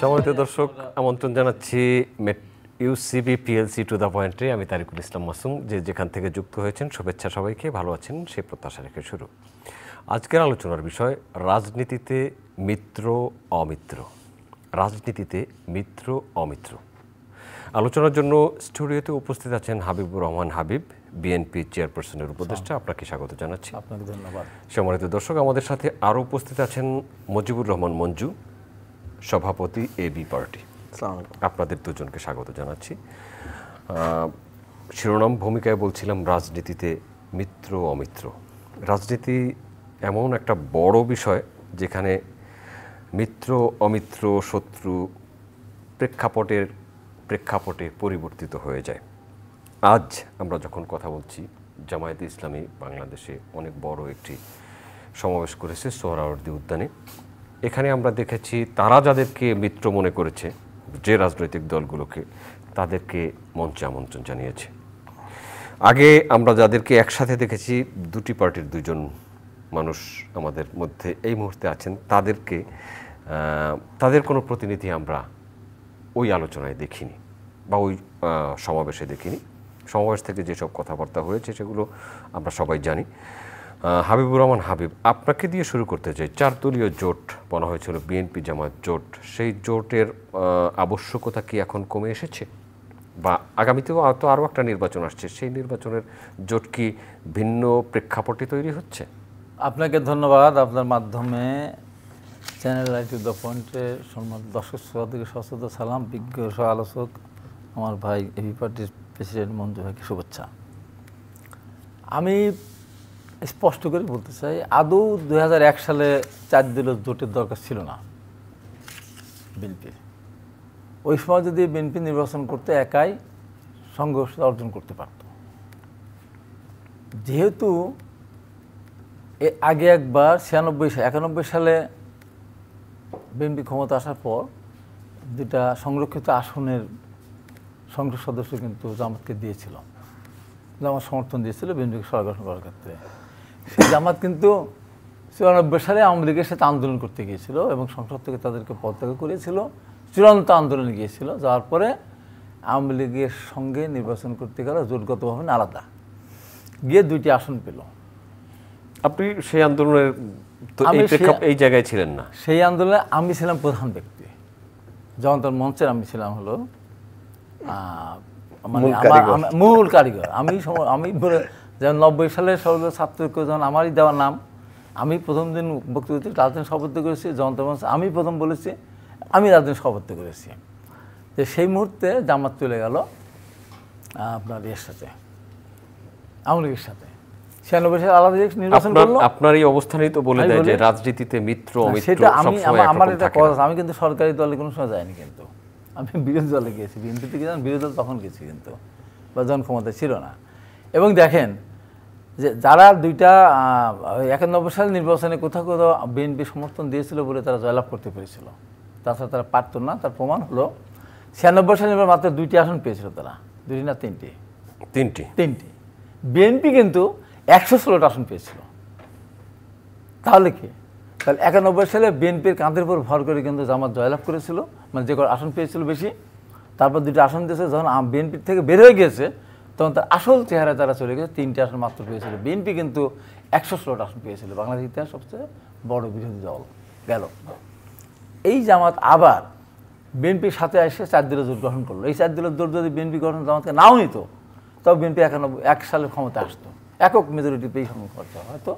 সম্মানিত দর্শক, আমন্ত্রণ জানাচ্ছি ইউসিবি পিএলসি টু দ্য পয়েন্টে। আমি তারিকুল ইসলাম মাসুম। যেখান থেকে যুক্ত হয়েছেন শুভেচ্ছা সবাইকে, ভালো আছেন সেই প্রত্যাশা রেখে শুরু। আজকের আলোচনার বিষয় রাজনীতিতে মিত্র অমিত্র। রাজনীতিতে মিত্র অমিত্র আলোচনার জন্য স্টুডিওতে উপস্থিত আছেন হাবিবুর রহমান হাবিব, বিএনপি চেয়ারপারসনের উপদেষ্টা। আপনাকে স্বাগত জানাচ্ছি। আপনাকে ধন্যবাদ। সম্মানিত দর্শক, আমাদের সাথে আরও উপস্থিত আছেন মুজিবুর রহমান মঞ্জু, সভাপতি এবি পার্টি। আপনাদের দুজনকে স্বাগত জানাচ্ছি। শিরোনাম ভূমিকায় বলছিলাম রাজনীতিতে মিত্র অমিত্র। রাজনীতি এমন একটা বড় বিষয় যেখানে মিত্র অমিত্র শত্রু প্রেক্ষাপটে পরিবর্তিত হয়ে যায়। আজ আমরা যখন কথা বলছি, জামায়াতে ইসলামী বাংলাদেশে অনেক বড় একটি সমাবেশ করেছে সোহরাওয়ার্দী উদ্যানে। এখানে আমরা দেখেছি তারা যাদেরকে মিত্র মনে করেছে, যে রাজনৈতিক দলগুলোকে, তাদেরকে মঞ্চে আমন্ত্রণ জানিয়েছে। আগে আমরা যাদেরকে একসাথে দেখেছি, দুটি পার্টির দুজন মানুষ আমাদের মধ্যে এই মুহূর্তে আছেন, তাদের কোনো প্রতিনিধি আমরা ওই আলোচনায় দেখিনি বা ওই সমাবেশে দেখিনি। সমাবেশ থেকে যেসব কথাবার্তা হয়েছে সেগুলো আমরা সবাই জানি। হাবিবুর রহমান হাবিব, আপনাকে দিয়ে শুরু করতে চাই। 4 দলীয় জোট বলা হয়েছিল, বিএনপি জামায়াত জোট, সেই জোটের আবশ্যকতা কি এখন কমে এসেছে? বা আগামীতেও তো আরও একটা নির্বাচন আসছে, সেই নির্বাচনের জোট কি ভিন্ন প্রেক্ষাপটে তৈরি হচ্ছে? আপনাকে ধন্যবাদ। আপনার মাধ্যমে চ্যানেল রাইট টু দ্য পয়েন্টের সম্মান দর্শক শ্রোতাদেরকে সশ্রদ্ধ সালাম। বিজ্ঞ সহ আলোচক আমার ভাই এবি পার্টির প্রেসিডেন্ট মঞ্জু ভাইকে শুভেচ্ছা। আমি স্পষ্ট করে বলতে চাই, আদৌ 2001 সালে 4 দলীয় জোটের দরকার ছিল না বিএনপির। ওই সময় যদি বিএনপি নির্বাচন করতে একাই সংঘর্ষ অর্জন করতে পারত। যেহেতু আগে একবার 91 সালে বিএনপি ক্ষমতা আসার পর 2টা সংরক্ষিত আসনের সংসদ সদস্য কিন্তু জামাতকে দিয়েছিল, জামাত সমর্থন দিয়েছিল বিএনপিকে সরকার গঠন করার ক্ষেত্রে। সেই জামাত কিন্তু 94 সালে আওয়ামী লীগের সাথে আন্দোলন করতে গিয়েছিল এবং সংসদ থেকে তাদেরকে পদত্যাগ করেছিল, চূড়ান্ত আন্দোলনে গিয়েছিল। যাওয়ার পরে আওয়ামী লীগের সঙ্গে নির্বাচন করতে গেলে জোটগতভাবে আলাদা গিয়ে 2টি আসন পেল। আপনি সেই আন্দোলনের এই জায়গায় ছিলেন না? সেই আন্দোলনে আমি ছিলাম প্রধান ব্যক্তি, জনতার মঞ্চের আমি ছিলাম হলো মূল কারিগর। আমি যেমন 90 সালে সর্ব ছাত্রকে যখন আমারই দেওয়ার নাম, আমি প্রথম দিন বক্তব্য রাজধানী সভাপতি করেছি, জনতা মঞ্চ আমি প্রথম বলেছি, আমি রাজধানী সভাপতি করেছি। যে সেই মুহূর্তে জামাত চলে গেল আপনার এর সাথে, আওয়ামী লীগের সাথে। 96 সালে আলাদা নির্বাচন করলো। আপনার এই অবস্থানই তো বলে দেয় যে রাজনীতিতে মিত্র অমিত্র সেটা আমার এটা কথা। আমি কিন্তু সরকারি দলে কোনো সময় যাইনি, কিন্তু আমি বিরোধী দলে গিয়েছি। বিএনপিতে গেছিলাম, বিরোধী দল তখন গেছি কিন্তু, বা জন ক্ষমতা ছিল না। এবং দেখেন যে যারা 2টা 91 সালের নির্বাচনে কোথাও কোথাও বিএনপি সমর্থন দিয়েছিল বলে তারা জয়লাভ করতে পেরেছিল, তাছাড়া তারা পারত না। তার প্রমাণ হলো 96 সালে মাত্র 2টি আসন পেয়েছিল তারা, 2টি না 3টি। বিএনপি কিন্তু 116টা আসন পেয়েছিল। তাহলে কি? তাহলে 91 সালে বিএনপির কাঁধের উপর ভর করে কিন্তু জামাত জয়লাভ করেছিল, মানে যে আসন পেয়েছিল বেশি। তারপর 2টা আসন দিয়েছে, যখন বিএনপির থেকে বের হয়ে গিয়েছে তখন তার আসল চেহারা তারা চলে গেছে। 3টি আসন মাত্র পেয়েছিল। বিএনপি কিন্তু 116টা আসন পেয়েছিল, বাংলাদেশের ইতিহাস সবচেয়ে বড় বিরোধী দল গেল। এই জামাত আবার বিএনপির সাথে এসে 4 দলীয় জোট গঠন করলো। এই 4 দলীয় জোট যদি বিএনপি গঠন জামাতকে নাও নিত, তবে বিএনপি 1 সালের ক্ষমতা আসতো, একক মেজরিটি পেয়ে খরচা, হয়তো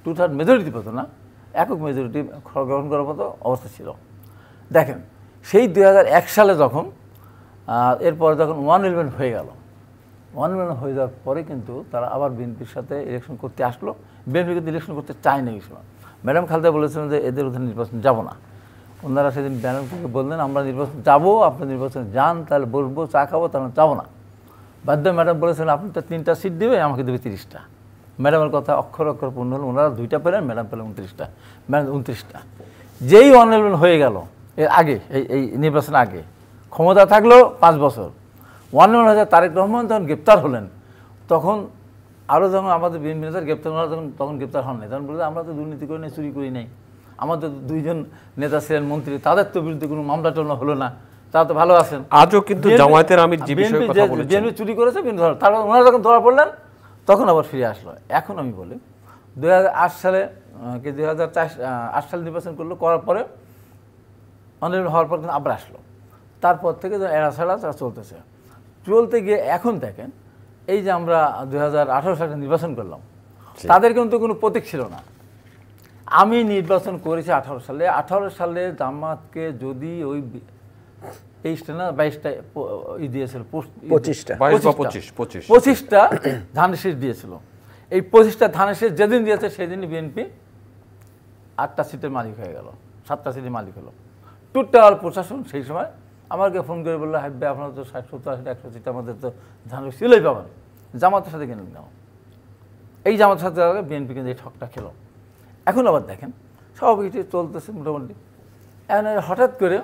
2/3 মেজরিটি পেত না, একক মেজরিটি গ্রহণ করার মতো অবস্থা ছিল। দেখেন সেই 2001 সালে যখন এরপরে যখন 111 হয়ে গেল, 111 হয়ে যাওয়ার পরে কিন্তু তারা আবার বিএনপির সাথে ইলেকশন করতে আসলো। বিএনপি কিন্তু ইলেকশন করতে চায় না এই সময়। ম্যাডাম খালেদা বলেছিলেন যে এদের অধীনে নির্বাচন যাব না। ওনারা সেদিন ম্যাডামকে বললেন আমরা নির্বাচন যাবো, আপনি নির্বাচনে যান, তাহলে বসবো, চা খাবো, তাহলে যাবো না। বাধ্য ম্যাডাম বলেছেন আপনি তো 3টা সিট দেবে, আমাকে দেবে 30টা। ম্যাডামের কথা অক্ষর অক্ষর পূর্ণ হলো। ওনারা 2টা পেলেন, ম্যাডাম পেলেন 29টা, ম্যাডাম 29টা। যেই 111 হয়ে গেল, এর আগে এই নির্বাচন আগে ক্ষমতা থাকলো 5 বছর, 111 হয়ে তারেক রহমান যখন গ্রেপ্তার হলেন, তখন আরও যখন আমাদের বিএনপি নেতার গ্রেপ্তার হওয়া তখন গ্রেপ্তার হন নাই, তখন বলতে আমরা তো দুর্নীতি করি নাই, চুরি করি নাই, আমাদের দুইজন নেতা ছিলেন মন্ত্রী, তাদের তো বিরুদ্ধে কোনো মামলা টামলা হলো না, তারা তো ভালো আছেন। আজও কিন্তু জামায়াতের আমির যে বিষয়ে কথা বলেছেন, বিএনপি চুরি করেছে, তারপর ওনারা যখন ধরা পড়লেন তখন আবার ফিরে আসলো। এখন আমি বলি 2008 সালে কি 2008 সালে নির্বাচন করলো, করার পরে অনির্বাচিত হওয়ার পর কিন্তু আবার আসলো। তারপর থেকে এরা ছাড়া তারা চলতেছে, চলতে গিয়ে এখন দেখেন এই যে আমরা 2018 সালে নির্বাচন করলাম, তাদের কিন্তু কোনো প্রতীক ছিল না। আমি নির্বাচন করেছি 18 সালে জামাতকে যদি ওই 23টা না 22টা দিয়েছিল, 25টা ধানের শীষ দিয়েছিল। এই 25টা ধানের শীষ যেদিন দিয়েছে সেদিনই বিএনপি 8টা সিটের মালিক হয়ে গেল, 7টা সিটের মালিক হলো। টোটাল প্রশাসন সেই সময় আমাকে ফোন করে বললো, হাই ভাই আপনারা তো 60, 70, 80, 100 সিট আমাদের তো ধানের শীলই পাবেন, জামাতের সাথে কিনে নাও। এই জামাতের সাথে বিএনপি কিন্তু এই ঠকটা খেলো। এখন আবার দেখেন সব কিছু চলতেছে মোটামুটি। এখন হঠাৎ করে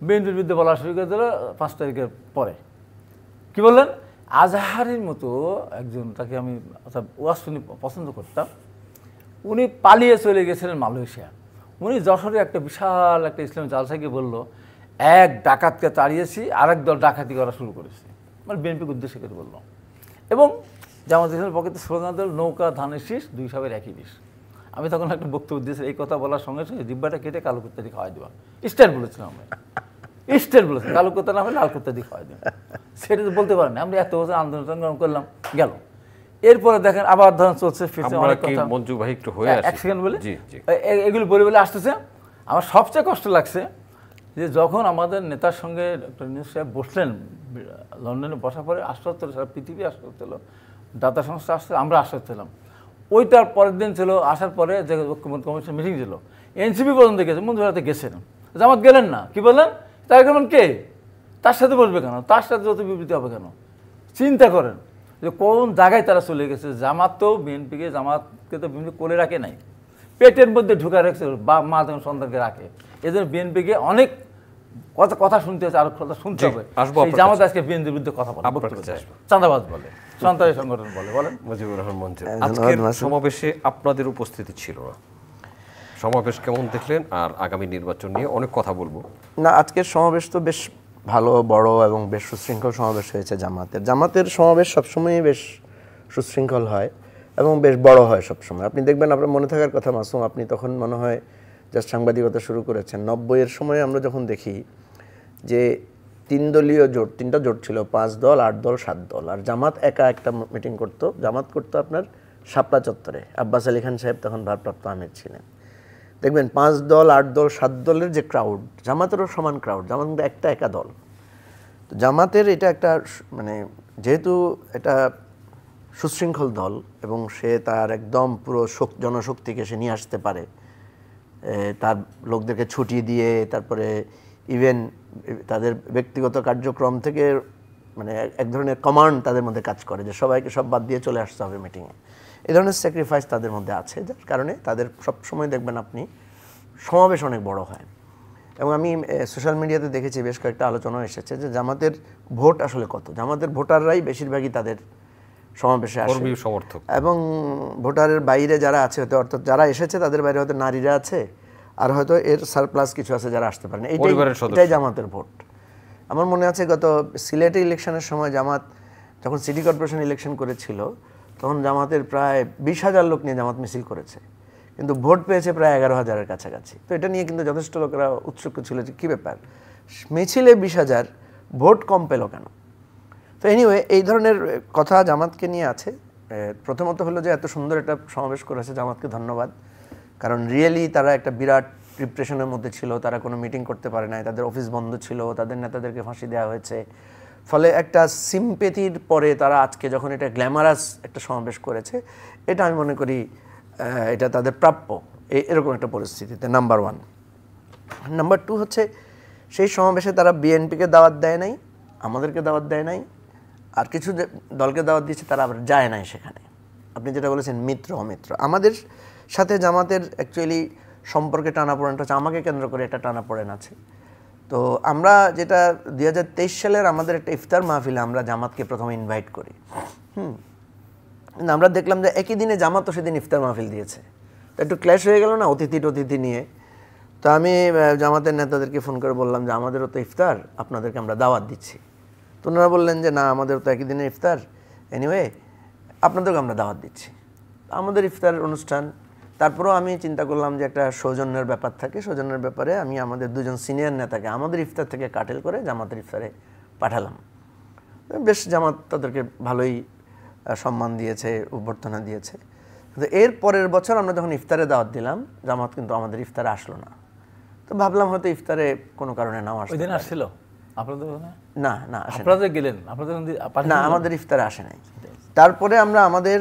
বিএনপির বিরুদ্ধে বলা শুরু করে দিল 5 তারিখের পরে। কি বললেন? আজহারের মতো একজন, তাকে আমি ওয়াজ শুনি পছন্দ করতাম, উনি পালিয়ে চলে গেছিলেন মালয়েশিয়া। উনি যশোরে একটা বিশাল একটা ইসলামী জালসাকে বলল, এক ডাকাতকে তাড়িয়েছি, আরেক দল ডাকাতি করা শুরু করেছে, মানে বিএনপিকে উদ্দেশ্য করে বলল। এবং জামাত ইসলামের পক্ষে স্লোগান দিল, নৌকা ধানের শীষ, দুই সবের একই বিষ। আমি তখন একটা বক্তব্য দিয়েছি, এই কথা বলার সঙ্গে সঙ্গে জিব্বাটা কেটে কালো কুত্তা দিয়ে খাওয়াই দেওয়া, স্টার বলেছিলাম আমরা, স্টার বলেছি, কালো কুত্তা না হলে লাল কুত্তা দিয়ে খাওয়াই দেওয়া। সেটা তো বলতে পারেন, আমরা এত বছর আন্দোলন সংগ্রাম করলাম, গেল। এরপরে দেখেন আবার ধরেন চলছে, ফিরছে অনেক কথা। মঞ্জু ভাই একটু হয়ে আসি, এক সেকেন্ড বলে এগুলো বলে বলে আসতেছে। আমার সবচেয়ে কষ্ট লাগছে যে যখন আমাদের নেতার সঙ্গে ডক্টর ইউনূস সাহেব বসলেন, লন্ডনে বসার পরে আশ্বস্ত হলো, সারা পৃথিবী আশ্বস্ত হলো, দাতা সংস্থা আসছে, আমরা আশ্বস্ত হলাম। ওইটার পরের দিন ছিল, আসার পরে যে ঐক্যমত্য কমিশন মিটিং ছিল, এনসিপি পর্যন্ত গেছে, মন্ত্রীরা গেছেন, জামাত গেলেন না। কি বললেন? তার কেমন কে তার সাথে বসবে কেন, তার সাথে যত বিবৃতি হবে কেন? চিন্তা করেন যে কোন জায়গায় তারা চলে গেছে। জামাত তো বিএনপিকে, জামাতকে তো বিএনপি কোলে রাখে নাই, পেটের মধ্যে ঢুকা রেখেছে, বা মা যখন সন্তানকে রাখে। এদের বিএনপিকে অনেক কথা শুনতে হচ্ছে, আর কথা শুনতে হবে। জামাত আজকে বিএনপির বিরুদ্ধে কথা বলে, চাঁদাবাজ বলে, সন্ত্রাসী সংগঠন বলে। বলেন মুজিবুর রহমান মঞ্জু, আজকের সমাবেশে আপনাদের উপস্থিতি ছিল না, সমাবেশ কেমন দেখলেন? আর আগামী নির্বাচন নিয়ে অনেক কথা বলবো। না, আজকের সমাবেশ তো বেশ ভালো, বড় এবং বেশ সুশৃঙ্খল সমাবেশ হয়েছে। জামাতের সমাবেশ সবসময়ই বেশ সুশৃঙ্খল হয় এবং বেশ বড় হয় সবসময়। আপনি দেখবেন, আপনার মনে থাকার কথা মাসুম, আপনি তখন মনে হয় জাস্ট সাংবাদিকতা শুরু করেছেন 90-এর সময়। আমরা যখন দেখি যে 3 দলীয় জোট, 3টা জোট ছিল, 5 দল, 8 দল, 7 দল, আর জামাত একা একটা মিটিং করতো। জামাত করতো আপনার শাপলা চত্বরে, আব্বাস আলী খান সাহেব তখন ভারপ্রাপ্ত আমির ছিলেন। দেখবেন 5 দল, 8 দল, 7 দলের যে ক্রাউড, জামাতেরও সমান ক্রাউড। জামাত কিন্তু একা দল। তো জামাতের এটা একটা, মানে যেহেতু এটা সুশৃঙ্খল দল এবং সে তার একদম পুরো জনশক্তিকে সে নিয়ে আসতে পারে, তার লোকদেরকে ছুটি দিয়ে, তারপরে ইভেন তাদের ব্যক্তিগত কার্যক্রম থেকে মানে এক ধরনের কমান্ড তাদের মধ্যে কাজ করে, যে সবাইকে সব বাদ দিয়ে চলে আসতে হবে মিটিংয়ে। এই ধরনের স্যাক্রিফাইস তাদের মধ্যে আছে, যার কারণে তাদের সবসময় দেখবেন আপনি সমাবেশ অনেক বড় হয়। এবং আমি সোশ্যাল মিডিয়াতে দেখেছি, বেশ কয়েকটা আলোচনা এসেছে যে জামাতের ভোট আসলে কত। জামাতের ভোটাররাই বেশিরভাগই তাদের সমাবেশে আসে, সমর্থক। এবং ভোটারের বাইরে যারা আছে, হয়তো অর্থাৎ যারা এসেছে তাদের বাইরে হয়তো নারীরা আছে, আর হয়তো এর সারপ্লাস কিছু আছে যারা আসতে পারেন। এটাই জামাতের ভোট। আমার মনে আছে গত সিলেটে ইলেকশনের সময় জামাত যখন সিটি কর্পোরেশন ইলেকশন করেছিল, তখন জামাতের প্রায় 20,000 লোক নিয়ে জামাত মিছিল করেছে, কিন্তু ভোট পেয়েছে প্রায় 11,000-এর কাছাকাছি। তো এটা নিয়ে কিন্তু যথেষ্ট লোকেরা উৎসুক ছিল যে কী ব্যাপার, মিছিলে 20,000, ভোট কম পেল কেন? তো এনিওয়ে, এই ধরনের কথা জামাতকে নিয়ে আছে। প্রথমত হলো যে এত সুন্দর একটা সমাবেশ করেছে, জামাতকে ধন্যবাদ। কারণ রিয়েলি তারা একটা বিরাট ডিপ্রেশনের মধ্যে ছিল, তারা কোনো মিটিং করতে পারে নাই, তাদের অফিস বন্ধ ছিল, তাদের নেতাদেরকে ফাঁসি দেওয়া হয়েছে। ফলে একটা সিম্পেথির পরে তারা আজকে যখন এটা গ্ল্যামারাস একটা সমাবেশ করেছে, এটা আমি মনে করি এটা তাদের প্রাপ্য এরকম একটা পরিস্থিতিতে। নাম্বার 1। নাম্বার 2 হচ্ছে সেই সমাবেশে তারা বিএনপিকে দাওয়াত দেয় নাই, আমাদেরকে দাওয়াত দেয় নাই, আর কিছু দলকে দাওয়াত দিয়েছে, তারা আবার যায় নাই সেখানে। আপনি যেটা বলেছেন মিত্র অমিত্র, আমাদের সাথে জামাতের অ্যাকচুয়ালি সম্পর্কে টানাপোড়েনটা হচ্ছে আমাকে কেন্দ্র করে একটা টানাপোড়েন আছে। তো আমরা যেটা 2023 সালের আমাদের একটা ইফতার মাহফিলে আমরা জামাতকে প্রথমে ইনভাইট করি। আমরা দেখলাম যে একই দিনে জামাতও সেদিন ইফতার মাহফিল দিয়েছে। তো একটু ক্ল্যাশ হয়ে গেল না অতিথি নিয়ে। তো আমি জামাতের নেতাদেরকে ফোন করে বললাম যে আমাদেরও তো ইফতার, আপনাদেরকে আমরা দাওয়াত দিচ্ছি। তো ওনারা বললেন যে না, আমাদেরও তো একই দিনের ইফতার, এনিওয়ে আপনাদেরকে আমরা দাওয়াত দিচ্ছি। আমাদের ইফতার অনুষ্ঠান, তারপরেও আমি চিন্তা করলাম যে একটা সৌজন্যের ব্যাপার থাকে, সৌজন্যের ব্যাপারে আমি আমাদের দুজন সিনিয়র নেতাকে আমাদের ইফতার থেকে কাটেল করে জামাতের ইফতারে পাঠালাম। বেশ জামাত তাদেরকে ভালোই সম্মান দিয়েছে, অভ্যর্থনা দিয়েছে। কিন্তু এর পরের বছর আমরা যখন ইফতারে দাওয়াত দিলাম, জামাত কিন্তু আমাদের ইফতারে আসলো না। তো ভাবলাম হয়তো ইফতারে কোনো কারণে নাও আসলো। ওই দিন আসছিল আপনাদের? না না, আপনাদের গেলেন, আপনাদের না, আমাদের ইফতারে আসে নাই। তারপরে আমরা আমাদের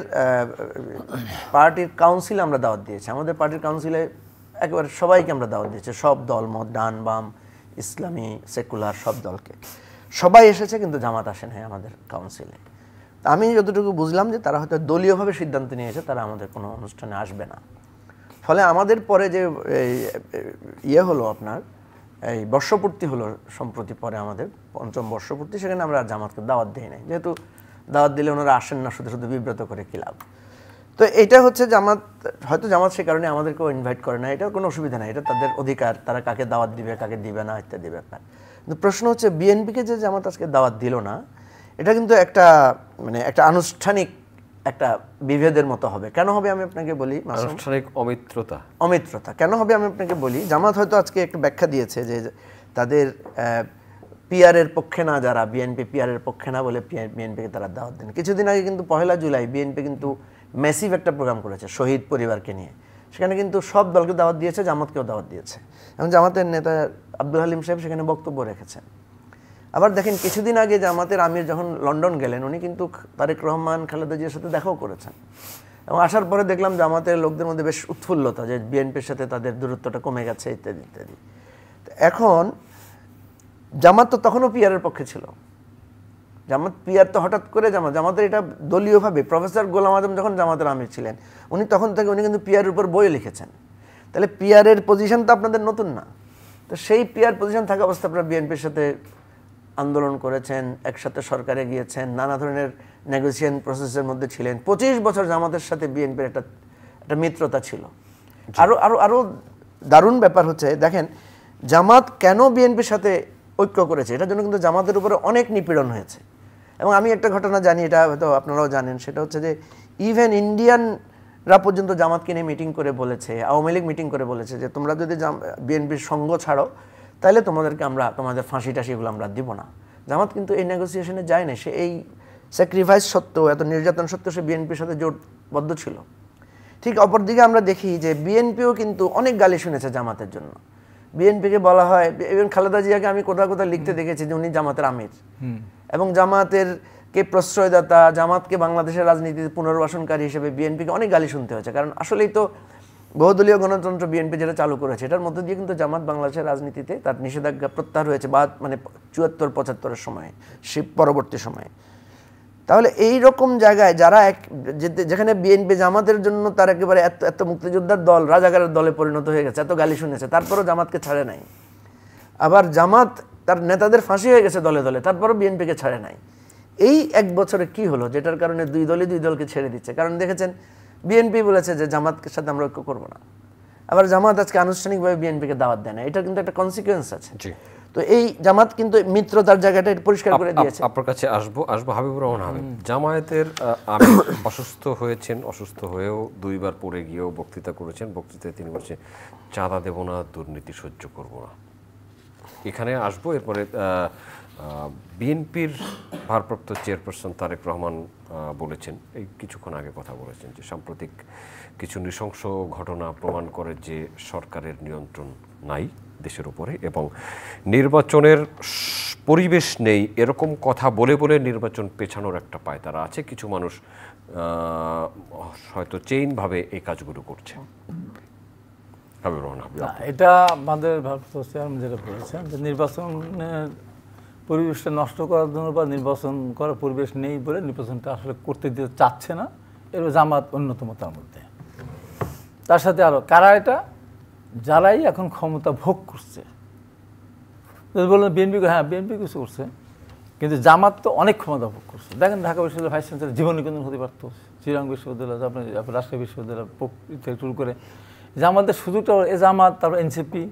পার্টির কাউন্সিলে আমরা দাওয়াত দিয়েছি। আমাদের পার্টির কাউন্সিলে একেবারে সবাইকে আমরা দাওয়াত দিয়েছি, সব দল মত, ডান বাম, ইসলামী, সেকুলার, সব দলকে। সবাই এসেছে, কিন্তু জামাত আসে নাই আমাদের কাউন্সিলে। আমি যতটুকু বুঝলাম যে তারা হয়তো দলীয়ভাবে সিদ্ধান্ত নিয়েছে তারা আমাদের কোনো অনুষ্ঠানে আসবে না। ফলে আমাদের পরে যে ইয়ে হলো আপনার এই বর্ষপূর্তি হলো সম্প্রতি, পরে আমাদের ৫ম বর্ষপূর্তি, সেখানে আমরা আর জামাতকে দাওয়াত দিই নাই। যেহেতু দাওয়াত দিলে ওনারা আসেন না, শুধু শুধু বিব্রত করে কি লাভ। তো এটা হচ্ছে জামাত, হয়তো জামাত সে কারণে আমাদেরকেও ইনভাইট করে না, এটার কোনো অসুবিধা নাই, এটা তাদের অধিকার, তারা কাকে দাওয়াত দিবে কাকে দিবে না ইত্যাদি ব্যাপার। কিন্তু প্রশ্ন হচ্ছে বিএনপিকে যে জামাত আজকে দাওয়াত দিল না, এটা কিন্তু একটা মানে একটা আনুষ্ঠানিক একটা বিভেদের মতো হবে। কেন হবে আমি আপনাকে বলি। আনুষ্ঠানিক অমিত্রতা কেন হবে আমি আপনাকে বলি। জামাত হয়তো আজকে একটা ব্যাখ্যা দিয়েছে যে তাদের পিআরের পক্ষে না, যারা বিএনপি পিআরের পক্ষে না বলে বিএনপিকে তারা দাওয়াত দেন। কিছুদিন আগে কিন্তু 1 জুলাই বিএনপি কিন্তু ম্যাসিভ একটা প্রোগ্রাম করেছে শহীদ পরিবারকে নিয়ে। সেখানে কিন্তু সব দলকে দাওয়াত দিয়েছে, জামাতকেও দাওয়াত দিয়েছে, এবং জামাতের নেতা আব্দুল হালিম সাহেব সেখানে বক্তব্য রেখেছেন। আবার দেখেন, কিছুদিন আগে জামাতের আমির যখন লন্ডন গেলেন, উনি কিন্তু তারেক রহমান, খালেদা জিয়ার সাথে দেখাও করেছেন। এবং আসার পরে দেখলাম জামাতের লোকদের মধ্যে বেশ উৎফুল্লতা, যে বিএনপির সাথে তাদের দূরত্বটা কমে গেছে ইত্যাদি ইত্যাদি। এখন জামাত তো তখনও পিআরের পক্ষে ছিল। জামাত পিআর তো হঠাৎ করে জামাতের এটা দলীয়ভাবে, প্রফেসর গোলাম আজম যখন জামাতের আমির ছিলেন, উনি তখন থেকে উনি কিন্তু পিআরের উপর বই লিখেছেন। তাহলে পিআরের পজিশন তো আপনাদের নতুন না। তো সেই পিআর পজিশন থাকা অবস্থা আপনারা বিএনপির সাথে আন্দোলন করেছেন, একসাথে সরকারে গিয়েছেন, নানা ধরনের নেগোসিয়েশন প্রসেসের মধ্যে ছিলেন। 25 বছর জামাতের সাথে বিএনপির একটা মিত্রতা ছিল। আরো দারুণ ব্যাপার হচ্ছে, দেখেন জামাত কেন বিএনপির সাথে ঐক্য করেছে, এটার জন্য কিন্তু জামাতের উপরে অনেক নিপীড়ন হয়েছে। এবং আমি একটা ঘটনা জানি, এটা হয়তো আপনারাও জানেন, সেটা হচ্ছে যে ইভেন ইন্ডিয়ানরা পর্যন্ত জামাতকে নিয়ে মিটিং করে বলেছে, আওয়ামী লীগ মিটিং করে বলেছে যে তোমরা যদি বিএনপির সঙ্গ ছাড়ো তাহলে তোমাদেরকে আমরা তোমাদের ফাঁসি টাসি এগুলো আমরা দিব না। জামাত কিন্তু এই নেগোসিয়েশনে যায় না। সে এই স্যাক্রিফাইস সত্ত্বেও, এত নির্যাতন সত্ত্বেও সে বিএনপির সাথে জোটবদ্ধ ছিল। ঠিক অপরদিকে আমরা দেখি যে বিএনপিও কিন্তু অনেক গালি শুনেছে জামাতের জন্য। বিএনপিকে বলা হয়, ইভেন খালেদা জিয়াকে আমি কোথাও কোথাও লিখতে দেখেছি যে উনি জামাতের আমির, এবং জামাতের কে প্রশ্রয়দাতা, জামাতকে বাংলাদেশের রাজনীতিতে পুনর্বাসনকারী হিসেবে বিএনপিকে অনেক গালি শুনতে হয়েছে। কারণ আসলেই তো বহুদলীয় গণতন্ত্র বিএনপি যেটা চালু করেছে, এটার মধ্যে দিয়ে কিন্তু জামাত বাংলাদেশের রাজনীতিতে তার নিষেধাজ্ঞা প্রত্যাহার হয়েছে, বা মানে 74-75-এর সময়ে, সে পরবর্তী সময়ে। তাহলে এই রকম জায়গায় যারা যেখানে বিএনপি জামাতের জন্য তার একেবারে এত মুক্তিযোদ্ধার দল রাজাকারের দলে পরিণত হয়ে গেছে, এত গালি শুনেছে, তারপরও জামাতকে ছাড়ে নাই। আবার জামাত তার নেতাদের ফাঁসি হয়ে গেছে দলে দলে, তারপরও বিএনপিকে ছাড়ে নাই। এই 1 বছরে কি হলো, যেটার কারণে দুই দলকে ছেড়ে দিচ্ছে? কারণ দেখেছেন বিএনপি বলেছে যে জামাতের সাথে আমরা ঐক্য করবো না, আবার জামাত আজকে আনুষ্ঠানিকভাবে বিএনপিকে দাওয়াত দেয় না। এটা কিন্তু একটা কনসিকুয়েন্স আছে। তো এই জামাত কিন্তু মিত্রতার জায়গাটা পরিষ্কার করে দিয়েছে। আপনার কাছে আসবো হাবিবুর রহমান হাবিব, জামায়াতের আমির অসুস্থ হয়েছেন, অসুস্থ হয়েও 2 বার পড়ে গিয়েও বক্তৃতা করেছেন। বক্তৃতায় তিনি বলছেন চাঁদা দেব না, দুর্নীতি সহ্য করব না। এখানে আসবো। এরপরে বিএনপির ভারপ্রাপ্ত চেয়ারপারসন তারেক রহমান বলেছেন, এই কিছুক্ষণ আগে কথা বলেছেন, যে সাম্প্রতিক কিছু নৃশংস ঘটনা প্রমাণ করে যে সরকারের নিয়ন্ত্রণ নাই দেশের উপরে, এবং নির্বাচনের পরিবেশ নেই, এরকম কথা বলে বলে নির্বাচন পেছানোর একটা পায়তারা আছে। কিছু মানুষ হয়তো চেইনভাবে এই কাজগুলো করছে। এটা আমাদের ভারপ্রাপ্ত চেয়ারম্যান যেটা বলেছেন, যে নির্বাচনের পরিবেশটা নষ্ট করার জন্য বা নির্বাচন করার পরিবেশ নেই বলে নির্বাচনটা আসলে করতে দিতে চাচ্ছে না। এর জামাত অন্যতম তার মধ্যে। তার সাথে আরও কারা, এটা যারাই এখন ক্ষমতা ভোগ করছে। বললেন বিএনপি, হ্যাঁ বিএনপি কিছু করছে, কিন্তু জামাত তো অনেক ক্ষমতা ভোগ করছে। দেখেন ঢাকা বিশ্ববিদ্যালয়ের ভাইস চ্যান্সেলর জীবননিকেতন হতে পারত, চিরাং বিশ্ববিদ্যালয়, আপনার রাজশাহী বিশ্ববিদ্যালয় শুরু করে জামাতের সুযোগটা, এ জামাত, তারপর এনসিপি,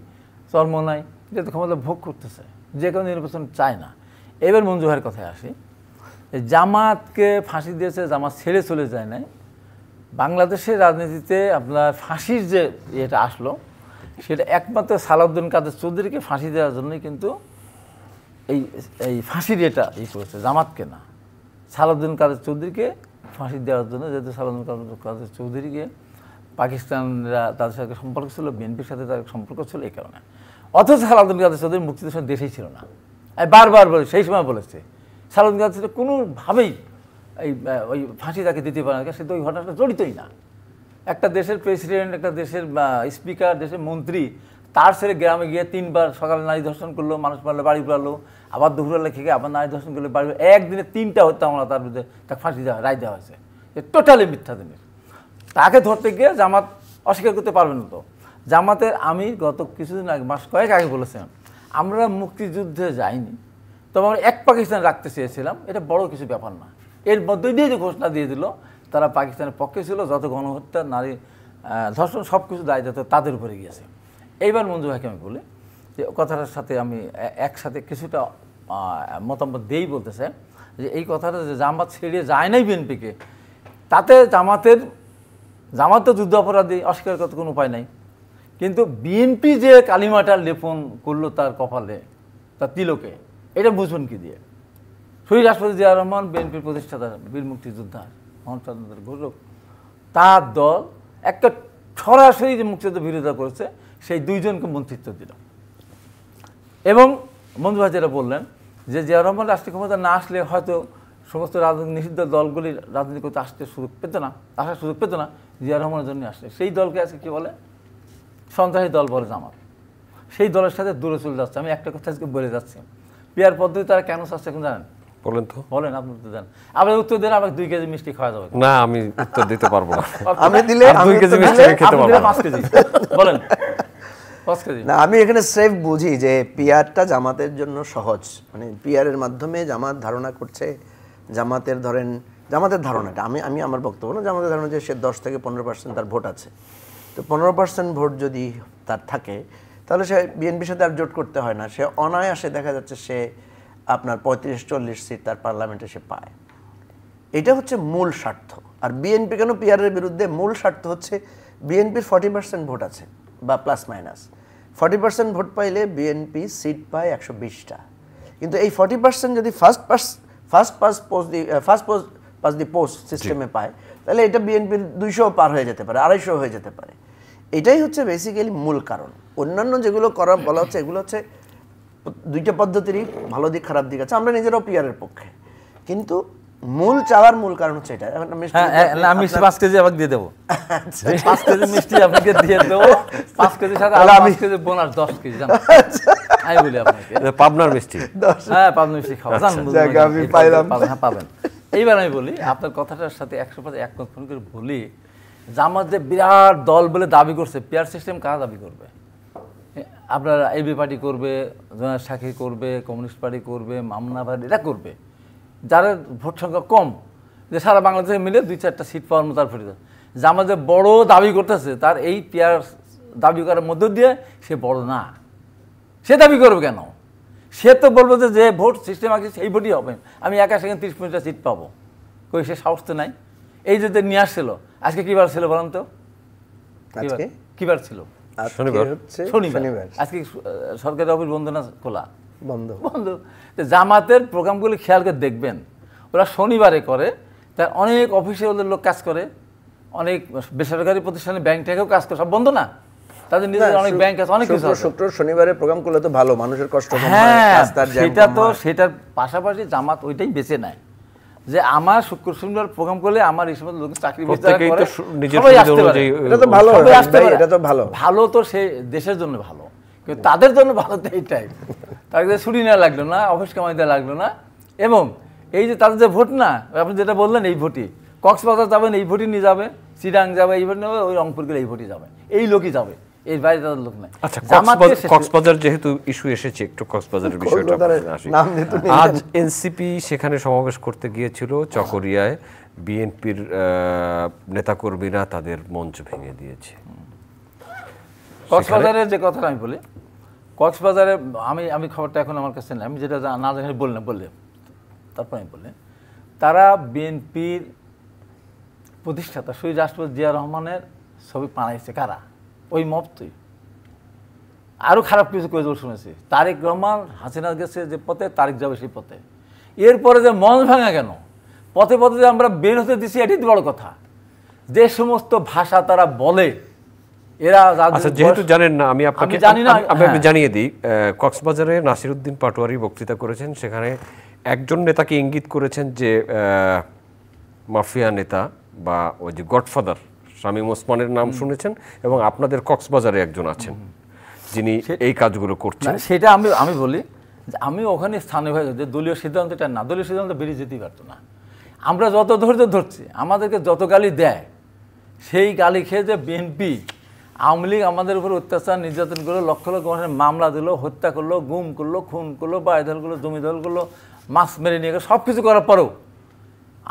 চরমোনাই, যেহেতু ক্ষমতা ভোগ করতেছে, যে কোনো নির্বাচন চায় না। এবার মঞ্জু ভাইয়ের কথায় আসি, জামাতকে ফাঁসি দিয়েছে, জামাত ছেড়ে চলে যায় নাই। বাংলাদেশের রাজনীতিতে আপনার ফাঁসির যে ইয়েটা আসলো, সেটা একমাত্র সালাউদ্দিন কাদের চৌধুরীকে ফাঁসি দেওয়ার জন্যই কিন্তু এই ফাঁসির এটা করেছে, জামাতকে না। সালাউদ্দিন কাদের চৌধুরীকে ফাঁসি দেওয়ার জন্য, যেহেতু সালাউদ্দিন কাদের চৌধুরীকে পাকিস্তানরা তাদের সাথে সম্পর্ক ছিল, বিএনপির সাথে তাদের সম্পর্ক ছিল, এই কারণে। অথচ সালাউদ্দিন কাদের চৌধুরী মুক্তিযুদ্ধের সময় দেশেই ছিল না। বারবার বলে, সেই সময় বলেছে সালাউদ্দিন কাদের চৌধুরী কোনোভাবেই ওই ফাঁসি তাকে দিতে পারে না, সে তো ওই ঘটনাটা জড়িতই না। একটা দেশের প্রেসিডেন্ট, একটা দেশের স্পিকার, দেশের মন্ত্রী, তার ছেলে গ্রামে গিয়ে 3 বার সকালে নারী ধর্ষণ করলো, মানুষ মারলো, বাড়ি পারলো, আবার দুপুরবেলা খেয়ে আবার নারী ধর্ষণ করলো, বাড়ি একদিনে 3টা হত্যা মামলা তার বিরুদ্ধে তাকে ফাঁসি দেওয়া, রায় দেওয়া হয়েছে। টোটালি মিথ্যা জিনিস। তাকে ধরতে গিয়ে জামাত অস্বীকার করতে পারবে না। তো জামাতের আমি গত কিছুদিন আগে, মাস কয়েক আগে বলেছিলাম, আমরা মুক্তিযুদ্ধে যাইনি, তবে আমরা এক পাকিস্তান রাখতে চেয়েছিলাম, এটা বড় কিছু ব্যাপার না। এর মধ্যে দিয়ে যে ঘোষণা দিয়ে দিল, তারা পাকিস্তানের পক্ষে ছিল, যত গণহত্যা, নারী ধর্ষণ সব কিছু দায় দায়িত্ব তাদের উপরে গিয়েছে। এইবার মঞ্জু ভাইকে আমি বলি যে কথাটার সাথে আমি একসাথে কিছুটা মতামত দিয়েই বলতে চাই যে এই কথাটা যে জামাত ছেড়ে যায় নাই বিএনপিকে, তাতে জামাত তো যুদ্ধ অপরাধী, অস্বীকার করতে কোনো উপায় নাই। কিন্তু বিএনপি যে কালিমাটা লেপন করলো তার কপালে, তার তিলকে, এটা বুঝবেন কি দিয়ে? শহীদ রাষ্ট্রপতি জিয়া রহমান, বিএনপির প্রতিষ্ঠাতা, বীর মুক্তিযোদ্ধা, মহানচন্দ্রের ঘোষক, তার দল একটা সরাসরি যে মুক্তিযুদ্ধ বিরোধিতা করেছে, সেই 2 জনকে মন্ত্রিত্ব দিল। এবং মঞ্জু ভাই যেটা বললেন যে জিয়া রহমান রাষ্ট্রীয় ক্ষমতা না আসলে হয়তো সমস্ত রাজনৈতিক নিষিদ্ধ দলগুলি রাজনীতি করতে আসার সুযোগ পেত না, জিয়া রহমানের জন্য আসলে। সেই দলকে আজকে কী বলে? সন্ত্রাসী দল বলে জামাত। সেই দলের সাথে দূরে চলে যাচ্ছে। আমি একটা কথা আজকে বলে যাচ্ছি, পিয়ার পদ্ধতি তারা কেন চাচ্ছে এখন জানেন? বলেন তো। বলেন, আপনি উত্তর দেন। আপনি উত্তর দেন, আমাকে 2 কেজি মিষ্টি খাওয়া যাবে না? আমি উত্তর দিতে পারবো না। আমি দিলে 2 কেজি মিষ্টি খেতে পারবো না। 5 কেজি বলেন, 5 কেজি না। আমি এখানে সেফ বুঝি যে পিয়ারটা জামাতের জন্য সহজ, মানে পিয়ারের মাধ্যমে জামাত ধারণা করছে, জামাতের ধারণাটা, আমি আমার বক্তব্য না, জামাতের ধারণা যে সে 10 থেকে 15% তার ভোট আছে। তো 15% ভোট যদি তার থাকে, তাহলে সে বিএনপির সাথে আর জোট করতে হয় না, সে অনায়াসে দেখা যাচ্ছে সে আপনার 35-40 সিট তার পার্লামেন্টে সে পায়। এটা হচ্ছে মূল স্বার্থ। আর বিএনপি কেন পিয়ারের বিরুদ্ধে? মূল স্বার্থ হচ্ছে বিএনপির 40% ভোট আছে, বা প্লাস মাইনাস 40% ভোট পাইলে বিএনপি সিট পায় 120টা। কিন্তু এই 40% যদি ফার্স্ট পাস দি পোস্ট সিস্টেমে পায়, তাহলে এটা বিএনপির 200 পার হয়ে যেতে পারে, 250 হয়ে যেতে পারে। এটাই হচ্ছে বেসিক্যালি মূল কারণ। অন্যান্য যেগুলো বলা হচ্ছে, এগুলো হচ্ছে 2টা পদ্ধতিরই ভালো দিক খারাপ দিক আছে। আমরা নিজেরাও পিয়ারের পক্ষে, কিন্তু মূল চাওয়ার মূল কারণ হচ্ছে এটা। আমি 5 কেজি আমাকে দিয়ে দেবো, 5 কেজি মিষ্টি আপনাকে দিয়ে দেবো, 5 কেজির সাথে 5 কেজি বোনাস 10 কেজি। আমি বলি আপনাকে পাবনার মিষ্টি, হ্যাঁ পাবনার মিষ্টি খাওয়া পাবেন। এইবার আমি বলি, আপনার কথাটার সাথে 100% একমত করে বলি, জামাত যে বিরাট দল বলে দাবি করছে, পিয়ার সিস্টেম কারা দাবি করবে? আপনার এবি পার্টি করবে, জোনায়েদ সাকি করবে, কমিউনিস্ট পার্টি করবে, মামনা পার্টি, এরা করবে, যারা ভোট সংখ্যা কম, যে সারা বাংলাদেশে মিলে 2-4টা সিট পাওয়ার মতো। তার ফরিদ জামাত যে বড় দাবি করতেছে, তার এই পিয়ার দাবি করার মধ্য দিয়ে সে বড় না। সে দাবি করবে কেন? সে তো বলবো যে ভোট সিস্টেম আছে সেই ভোটই হবে, আমি একা সেখানে 30-35টা সিট পাবো। কই সে সাহস তো নাই। এই যে নিয়ে আসছিল, আজকে কী বার ছিল বলেন তো? কী বার ছিল? শনিবার। আজকে সরকারি অফিস বন্ধ না খোলা? বন্ধ। জামাতের প্রোগ্রামগুলি খেয়াল করে দেখবেন, ওরা শনিবারে করে, তার অনেক অফিসে ওদের লোক কাজ করে, অনেক বেসরকারি প্রতিষ্ঠানে, ব্যাংক থেকেও কাজ করে, সব বন্ধ না? তাদের নিজেদের অনেক ব্যাংক আছে, অনেক কিছু। শুক্র শনিবারে প্রোগ্রাম করলে তো ভালো, মানুষের কষ্ট কম হয়। হ্যাঁ, সেটা তো, সেটার পাশাপাশি জামাত ওইটাই বেছে নেয় যে আমার শুক্র শনিবার প্রোগ্রাম করলে আমার এই সময় লোক চাকরি ভালো, তো সে দেশের জন্য ভালো, কিন্তু তাদের জন্য ভালো তো এইটাই। তাদের ছুটি নেওয়া লাগলো না, অফিস কামাই দেওয়া লাগলো না। এবং এই যে তাদের যে ভোট না, আপনি যেটা বললেন, এই ভোটই কক্সবাজার যাবেন, এই ভোটই নিয়ে যাবে, চিরাং যাবে, এই ভোট নেবে, ওই রংপুর গেলে এই ভোটই যাবে, এই লোকই যাবে, এর বাইরে তাদের লোক নাই। আচ্ছা, কক্সবাজার যেহেতু ইস্যু এসেছে, একটু কক্সবাজারের বিষয়টা আসি। আজ এনসিপি সেখানে সমাবেশ করতে গিয়েছিল চকরিয়ায়, বিএনপির নেতাকর্মীরা তাদের মঞ্চ ভেঙে দিয়েছে। কক্সবাজারের যে কথাটা আমি বলি, কক্সবাজারে আমি খবরটা এখন আমার কাছে নেই, আমি যেটা না জানি বললে তারপর আমি বললেন, তারা বিএনপির প্রতিষ্ঠাতা শহীদ রাষ্ট্রপতি জিয়া রহমানের ছবি বানাইছে কারা? ওই মফতই। আরও খারাপ কিছু করে শুনেছি, তারেক রহমান হাসিনা গেছে যে পথে, তারেক যাবে সেই পথে। এরপরে যে মন ভাঙা কেন, পথে পথে যে আমরা বের হতে দিচ্ছি, এটাই বড় কথা। যে সমস্ত ভাষা তারা বলে, এরা যেহেতু জানেন না, আমি আপনাকে জানিয়ে দিই, কক্সবাজারে নাসিরউদ্দিন পাটোয়ারি বক্তৃতা করেছেন, সেখানে একজন নেতাকে ইঙ্গিত করেছেন যে মাফিয়া নেতা বা ওই যে গডফাদার শামীম ওসমানের নাম শুনেছেন, এবং আপনাদের কক্সবাজারে একজন আছেন যিনি এই কাজগুলো করছেন। সেটা আমি বলি যে আমি ওখানে স্থানীয় হয়ে যে দলীয় সিদ্ধান্তটা না, দলীয় সিদ্ধান্ত বেরিয়ে যেতেই পারতো না। আমরা যত ধৈর্য ধরছি, আমাদেরকে যত গালি দেয়, সেই গালি খেয়ে যে বিএনপি আওয়ামী লীগ আমাদের উপর অত্যাচার নির্যাতন করলো, লক্ষ লক্ষ মানুষের মামলা দিল, হত্যা করলো, গুম করলো, খুন করলো, বাড়ি দল করলো, জমি দল করলো, মাছ মেরে নিয়ে গেলো, সব কিছু করার পরেও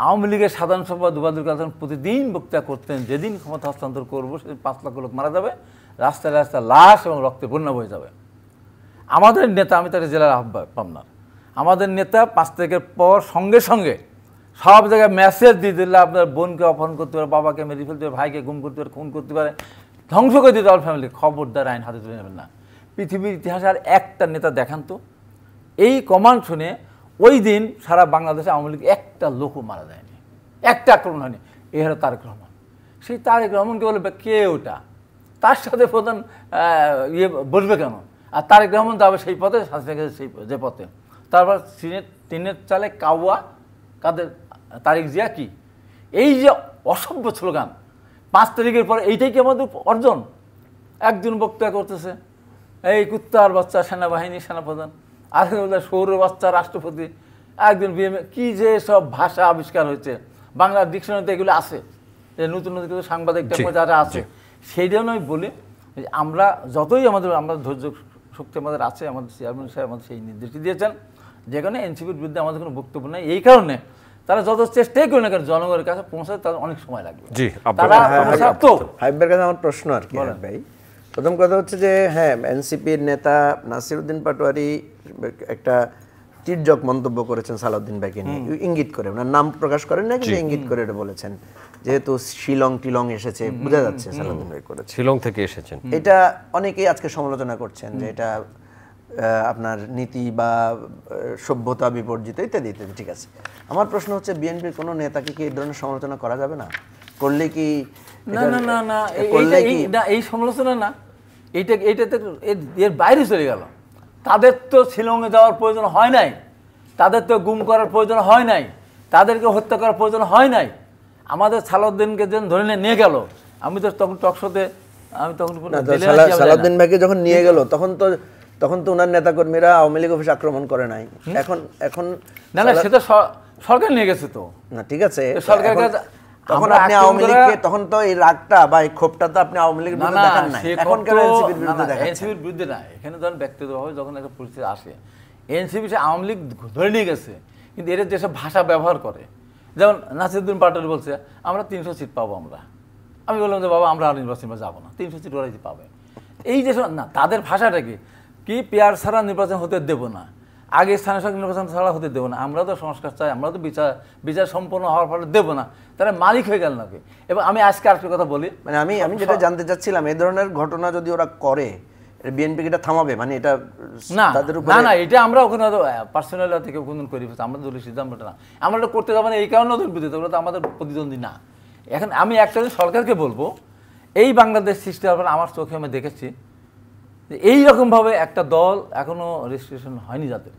আওয়ামী লীগের সাধারণ সভা দুবাদুল কালাম প্রতিদিন বক্তৃতা করতেন, যেদিন ক্ষমতা হস্তান্তর করবো সেদিন 5 লক্ষ লোক মারা যাবে, রাস্তায় রাস্তায় লাশ এবং রক্তে বন্যা হয়ে যাবে। আমাদের নেতা, আমি তার জেলার আহ্বায়ক পাবনার, আমাদের নেতা 5 তারিখের পর সঙ্গে সঙ্গে সব জায়গায় মেসেজ দিয়ে দিলে আপনার বোনকে অপহরণ করতে পারে, বাবাকে মেরে ফেলতে পারে, ভাইকে গুম করতে পারে, খুন করতে পারে, ধ্বংস করে দিতে পারে ফ্যামিলি, খবরদার আইন হাতে তুলে নেবেন না। পৃথিবীর ইতিহাসে আর একটা নেতা দেখান তো এই কমান্ড শুনে ওই দিন সারা বাংলাদেশে আওয়ামী লীগ একটা লোকও মারা যায়নি, একটা আক্রমণ হয়নি। এ হলো তারেক রহমান। সেই তারেক রহমানকে বলবে কে ওটা, তার সাথে প্রধান বসবে কেন? আর তারেক রহমান যাবে সেই পথে, সেই যে পথে। তারপর টিনের চালে কাওয়া কাদের, তারেক জিয়া কি? এই যে অসভ্য স্লোগান 5 তারিখের পরে, এইটাই কি আমাদের অর্জন? একজন বক্তৃতা করতেছে, এই কুত্তার বাচ্চা সেনাবাহিনী সেনাপ্রধান, আরেকজন বলতে সৌর বাচ্চা রাষ্ট্রপতি, একজন বিএমএ, কি যে সব ভাষা আবিষ্কার হয়েছে। বাংলার ডিকশনারিতে এগুলো আছে, নতুন নতুন সাংবাদিক যারা আছে। সেই জন্য আমি বলি আমরা যতই আমরা ধৈর্য শক্তি আমাদের আছে, আমাদের চেয়ারম্যান সাহেব আমাদের সেই নির্দেশটি দিয়েছেন, যেখানে এনসিপির বিরুদ্ধে আমাদের কোনো বক্তব্য নেই। এই কারণে তারা যত চেষ্টাই করে না কেন জনগণের কাছে পৌঁছাতে তাদের অনেক সময় লাগবে। হাবিবের কাছে আমার প্রশ্ন আর কি ভাই, প্রথম কথা হচ্ছে যে হ্যাঁ, এনসিপির নেতা নাসিরউদ্দিন পাটোয়ারি একটা তির্যক মন্তব্য করেছেন সালাউদ্দিন ভাইকে নিয়ে, ইঙ্গিত করে, ওনার নাম প্রকাশ করেন না, কিন্তু ইঙ্গিত করে এটা বলেছেন, যেহেতু শিলং টিলং এসেছে, বোঝা যাচ্ছে সালাউদ্দিন ভাই করেছে, শিলং থেকে এসেছেন। এটা অনেকেই আজকে সমালোচনা করছেন যে এটা আপনার নীতি বা সভ্যতা বিপর্জিত ইত্যাদি ইত্যাদি। ঠিক আছে, আমার প্রশ্ন হচ্ছে বিএনপির কোনো নেতাকে কি এই ধরনের সমালোচনা করা যাবে না? করলে কি না না না না এই সমালোচনা না, এইটাতে এর বাইরে চলে গেল। তাদের তো শিলংয়ে যাওয়ার প্রয়োজন হয় নাই, তাদের তো গুম করার প্রয়োজন হয় নাই, তাদেরকে হত্যা করার প্রয়োজন হয় নাই। আমাদের সালাউদ্দিনকে যেন ধরে নিয়ে গেল, আমি তো তখন টকশোতে, আমি তখন সালাউদ্দিন ভাইকে যখন নিয়ে গেল তখন তো ওনার নেতাকর্মীরা আওয়ামী লীগ অফিস আক্রমণ করে নাই। এখন না না, সেটা সরকার নিয়ে গেছে তো। না ঠিক আছে, সরকার তখন আপনি আওয়ামী লীগকে, তখন তো এই রাগটা বা এই ক্ষোভটা তো আপনি আওয়ামী লীগের বিরুদ্ধে দেখান না, এখন কেন এনসিপির বিরুদ্ধে দেখাচ্ছেন? এনসিপির বিরুদ্ধে না, এখানে ধরেন ব্যক্তিগতভাবে যখন একটা পরিস্থিতি আসে, এনসিপি সে আওয়ামী লীগ ধরে নিয়ে গেছে, কিন্তু এর যেসব ভাষা ব্যবহার করে, যেমন নাসিরউদ্দিন পাটোয়ারি বলছে আমরা 300 সিট পাবো। আমি বললাম যে বাবা আমরা আর নির্বাচনে যাবো না, 300 সিট ওরাই পাবে। এই যে না, তাদের ভাষাটা কি পেয়ার ছাড়া নির্বাচন হতে দেবো না, আগে স্থানীয় সরকার নির্বাচন ছাড়া হতে দেবো না, আমরা তো সংস্কার চাই, আমরা তো বিচার সম্পন্ন হওয়ার ফলে দেবো না, তারা মালিক হয়ে গেল নাকি? এবং আমি আজকে আরেকটা কথা বলি, মানে আমি যেটা জানতে চাচ্ছিলাম, এই ধরনের ঘটনা যদি ওরা করে বিএনপি এটা থামাবে, মানে এটা না না না, এটা আমরা ওখানে পার্সোনাল থেকে কোনো করি, আমরা দলীয় সিদ্ধান্তটা না, আমরা এটা করতে যাবো না। এই কারণে ওদের বিরুদ্ধে, ওরা তো আমাদের প্রতিদ্বন্দ্বী না। এখন আমি একটা সরকারকে বলবো, এই বাংলাদেশ সৃষ্টি হওয়ার পর আমার চোখে আমি দেখেছি যে এইরকমভাবে একটা দল এখনও রেজিস্ট্রেশন হয়নি, যাদের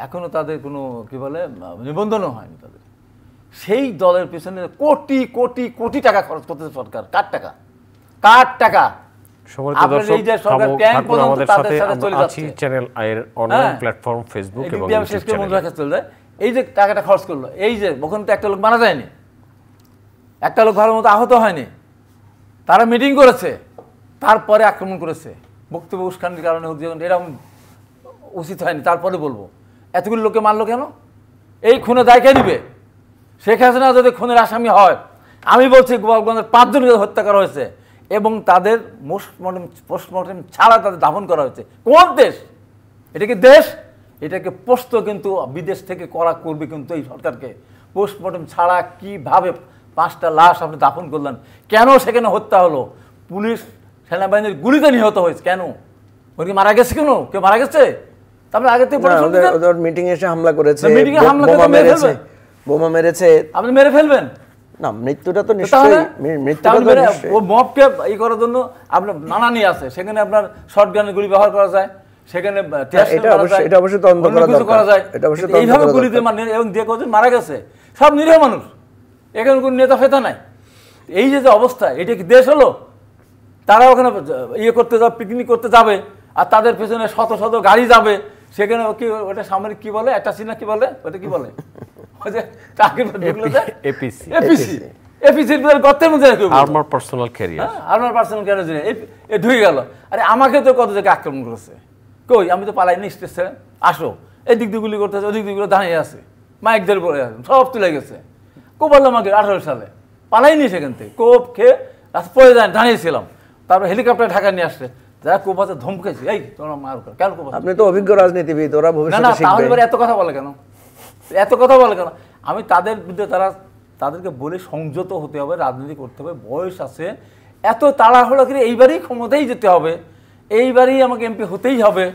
এখনও তাদের কোনো কী বলে নিবন্ধনও হয়নি তাদের, সেই দলের পিছনে কোটি কোটি কোটি টাকা খরচ করতেছে সরকার। কার টাকা? কার টাকা? এই যে টাকাটা খরচ করলো, এই যে ওখানে তো একটা লোক মারা যায়নি, একটা লোক ভালো মতো আহত হয়নি, তারা মিটিং করেছে, তারপরে আক্রমণ করেছে, বক্তব্য উস্কানির কারণে হোক, যেমন এরকম উচিত হয়নি। তারপরে বলবো এতগুলো লোকে মারলো কেন? এই খুনে দায় কে নিবে? শেখ হাসিনা যদি খুনের আসামি হয়, আমি বলছি গোপালগঞ্জের 5 জনকে হত্যা করা হয়েছে, এবং তাদের পোস্টমর্টেম ছাড়া তাদের দাফন করা হয়েছে। কোন দেশ? এটা কি দেশ? এটাকে প্রশ্ন কিন্তু বিদেশ থেকে করবে কিন্তু এই সরকারকে। পোস্টমর্টেম ছাড়া কিভাবে 5টা লাশ আপনি দাফন করলেন? কেন সেখানে হত্যা হলো? পুলিশ সেনাবাহিনীর গুলিতে নিহত হয়েছে কেন? ওর কি মারা গেছে? কেন কেউ মারা গেছে? তারপরে আগে থেকে মিটিং এসে হামলা করেছে, বোমা মেরেছে। আপনি মেরে ফেলবেন না, মৃত্যুটা তো নিশ্চয়ই ও মবকে এই করার জন্য আপনার নানা নিয়ে আছে। সেখানে আপনার শর্ট গানের গুলি ব্যবহার করা যায়, সেখানে এটা অবশ্যই তদন্ত করা যায়। এইভাবে গুলিতে এবং যে কজন মারা গেছে সব নিরীহ মানুষ, এখানে কোনো নেতা ফেতা নাই। এই যে অবস্থা, এটা কি দেশ হলো? তারা ওখানে ইয়ে করতে যাবে, পিকনিক করতে যাবে, আর তাদের পেছনে শত শত গাড়ি যাবে। সেখানে কি ওটা সামরিক কি বলে, একটা সিনা কি বলে, ওটা কি বলে, ঢুকে গেল। আরে আমাকে তো কত জায়গায় আক্রমণ করেছে, কই আমি তো পালাইনি স্টেশনে, আসো এদিক দিয়ে গুলি করতেছে, ওদিক দিয়ে দাঁড়িয়ে আছে, মাইক ধরে পড়ে আছে, সব তুলে গেছে। কোপ বললো আমাকে 18 সালে পালাইনি সেখান থেকে, কোপ খেয়ে রাস্তা পড়ে যায়, দাঁড়িয়েছিলাম। তারপর হেলিকপ্টার ঢাকা নিয়ে আসছে, যারা কোপ আছে ধমকেছে, এই তোমরা মার কর কেন? আপনি তো অভিজ্ঞ রাজনীতিবিদ, ওরা ভবিষ্যতে শিখবে। তাহলে এত কথা বলে কেন? এত কথা বলে কেন? আমি তাদের বিরুদ্ধে তাদেরকে বলে সংযত হতে হবে, রাজনীতি করতে হবে, বয়স আছে। এত তাড়াহুড়ো করে এইবারই ক্ষমতায় যেতে হবে, এইবারই আমাকে এমপি হতেই হবে।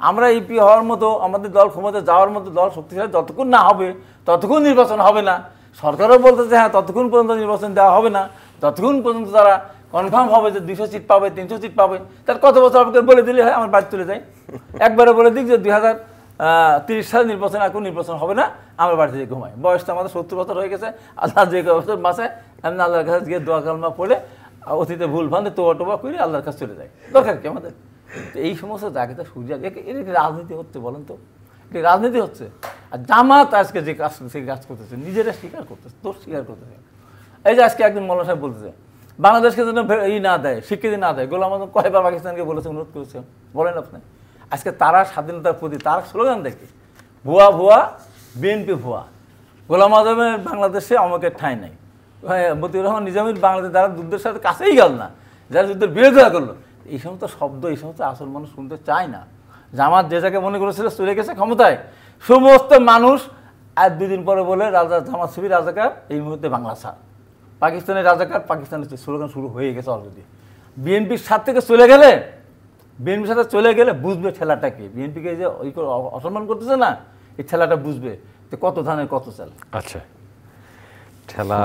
আমরা এমপি হওয়ার মতো, আমাদের দল ক্ষমতায় যাওয়ার মতো দল শক্তিশালী যতক্ষণ না হবে ততক্ষণ নির্বাচন হবে না। সরকারও বলতেছে হ্যাঁ ততক্ষণ পর্যন্ত নির্বাচন দেওয়া হবে না, যতক্ষণ পর্যন্ত তারা কনফার্ম হবে যে 200 সিট পাবে, 300 সিট পাবে। তার কত বছর আপনাকে বলে দিলে হয়, আমার বাড়ি চলে যায়। একবারে বলে দিক যে 2030 সালে নির্বাচন, এখন নির্বাচন হবে না, আমার বাড়িতে যে ঘুমায়। বয়সটা আমাদের 70 বছর হয়ে গেছে, আল্লাহ যে বছর বাঁচে আমি আল্লাহর কাছে গিয়ে দোয়া কালমা পড়ে অতীতে ভুল ভান্তে টোবা করে আল্লাহর কাছে চলে যায়। দরকার কি আমাদের? এই সমস্ত জায়গাতে সূর্য এটা রাজনীতি হচ্ছে, বলেন তো? এটা রাজনীতি হচ্ছে। আর জামাত আজকে যে কাজ করতেছে, নিজেরা স্বীকার করতেছে, দোষ স্বীকার করতেছে। এই যে আজকে একদিন মৌলানা সাহেব বলতেছে বাংলাদেশকে যেন না দেয়, স্বীকৃতি না দেয়। গোলাম আজম কয়বার পাকিস্তানকে বলেছে, অনুরোধ করেছে, বলেন আপনি? আজকে তারা স্বাধীনতার প্রতি তার স্লোগান দেখে ভুয়া ভুয়া, বিএনপি ভুয়া, গোলাম আজমের বাংলাদেশে আমাকে ঠাঁই নাই, মতিউর রহমান নিজামীর বাংলাদেশ যারা যুদ্ধের সাথে কাছেই গেল না, যারা যুদ্ধের বিরোধিতা করলো, এই সমস্ত শব্দ, এই সমস্ত আসল মানুষ শুনতে চায় না। জামাত যে যাকে মনে করেছিল চলে গেছে ক্ষমতায়, সমস্ত মানুষ আর 2 দিন পরে বলে জামাত শিবির রাজাকার, এই মুহূর্তে বাংলা ছাড়, পাকিস্তানের রাজাকার, পাকিস্তানের স্লোগান শুরু হয়ে গেছে অলরেডি। বিএনপির সাথ থেকে চলে গেলে, বিএনপির সাথে চলে গেলে বুঝবে ঠেলাটা কি। বিএনপিকে যে ওই অসম্মান করতেছে না, এই ঠেলাটা বুঝবে যে কত ধানের কত চাল। আচ্ছা, ঠেলা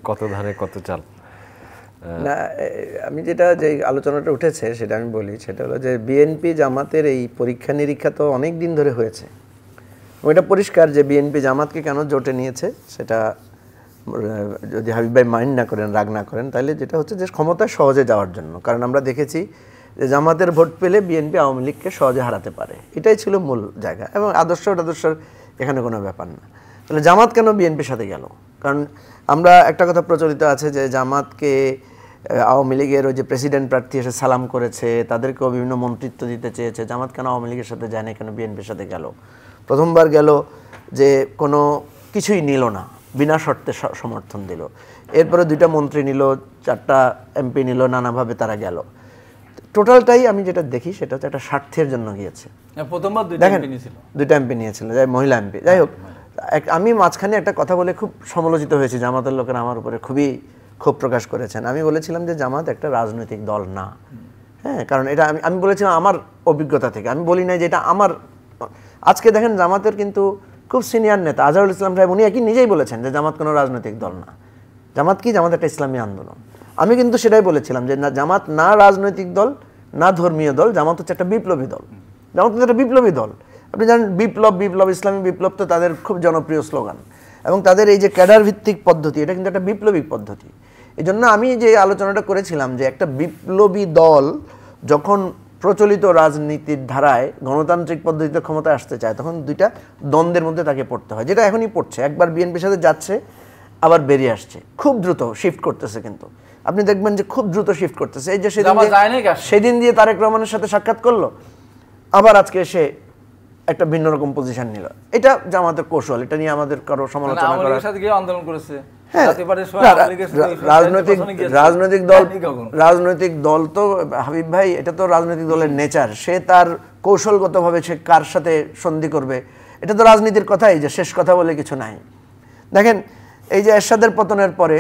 কত ধানের কত চাল। না, আমি যে আলোচনাটা উঠেছে সেটা আমি বলি, সেটা হলো যে বিএনপি জামাতের এই পরীক্ষা নিরীক্ষা তো অনেক দিন ধরে হয়েছে। ওইটা পরিষ্কার যে বিএনপি জামাতকে কেন জোটে নিয়েছে, সেটা যদি হাবিব ভাই মাইন্ড না করেন, রাগ না করেন, তাহলে যেটা হচ্ছে যে ক্ষমতায় সহজে যাওয়ার জন্য। কারণ আমরা দেখেছি যে জামাতের ভোট পেলে বিএনপি আওয়ামী লীগকে সহজে হারাতে পারে, এটাই ছিল মূল জায়গা। এবং আদর্শের এখানে কোনো ব্যাপার না। তাহলে জামাত কেন বিএনপির সাথে গেল? কারণ আমরা একটা কথা প্রচলিত আছে যে জামাতকে আওয়ামী লীগের ওই যে প্রেসিডেন্ট প্রার্থী এসে সালাম করেছে, তাদেরকেও বিভিন্ন মন্ত্রিত্ব দিতে চেয়েছে। জামাত কেন আওয়ামী লীগের সাথে যায় না, কেন বিএনপির সাথে গেল? প্রথমবার গেল যে কোনো কিছুই নিল না, বিনা শর্তে সমর্থন দিল। এরপরে 2টা মন্ত্রী নিল, 4টা এমপি নিল, নানাভাবে তারা গেল। টোটালটাই আমি যেটা দেখি সেটা হচ্ছে একটা স্বার্থের জন্য গিয়েছে। প্রথমবার 2টা এমপি নিয়েছিল, যাই মহিলা এমপি। যাই হোক, আমি মাঝখানে একটা কথা বলে খুব সমালোচিত হয়েছি, জামাতের লোকেরা আমার উপরে খুবই ক্ষোভ প্রকাশ করেছেন। আমি বলেছিলাম যে জামাত একটা রাজনৈতিক দল না। হ্যাঁ, কারণ এটা আমি বলেছিলাম আমার অভিজ্ঞতা থেকে, আমি বলি নাই যে এটা আমার। আজকে দেখেন জামাতের কিন্তু খুব সিনিয়র নেতা আজহারুল ইসলাম সাহেব, উনি একই নিজেই বলেছেন যে জামাত কোনো রাজনৈতিক দল না। জামাত কি? জামাত একটা ইসলামী আন্দোলন। আমি কিন্তু সেটাই বলেছিলাম যে না, জামাত না রাজনৈতিক দল, না ধর্মীয় দল, জামাত হচ্ছে একটা বিপ্লবী দল। জামাত হচ্ছে একটা বিপ্লবী দল। আপনি জানেন বিপ্লব, ইসলামী বিপ্লব তো তাদের খুব জনপ্রিয় স্লোগান, এবং তাদের এই যে ক্যাডার ভিত্তিক পদ্ধতি, এটা কিন্তু একটা বিপ্লবী পদ্ধতি। এই জন্য আমি যে আলোচনাটা করেছিলাম যে একটা বিপ্লবী দল যখন প্রচলিত রাজনীতির ধারায় গণতান্ত্রিক পদ্ধতিতে ক্ষমতায় আসতে চায়, তখন 2টা দ্বন্দ্বের মধ্যে তাকে পড়তে হয়, যেটা এখনই পড়ছে। একবার বিএনপির সাথে যাচ্ছে, আবার বেরিয়ে আসছে, খুব দ্রুত শিফট করতেছে। কিন্তু আপনি দেখবেন যে খুব দ্রুত শিফট করতেছে। এই যে সেদিন দিয়ে তারেক রহমানের সাথে সাক্ষাৎ করলো, আবার আজকে এসে একটা ভিন্ন রকম পজিশন নিল। এটা জামাতের কৌশল, এটা নিয়ে আমাদের কারো সমালোচনা করার, সাথে গিয়ে আন্দোলন করেছে, রাজনৈতিক দল তো হাবিব ভাই, এটা তো রাজনৈতিক দলের নেচার। সে তার কৌশলগতভাবে সে কার সাথে সন্ধি করবে, এটা তো রাজনীতির কথাই, যে শেষ কথা বলে কিছু নাই। দেখেন এই যে এরশাদের পতনের পরে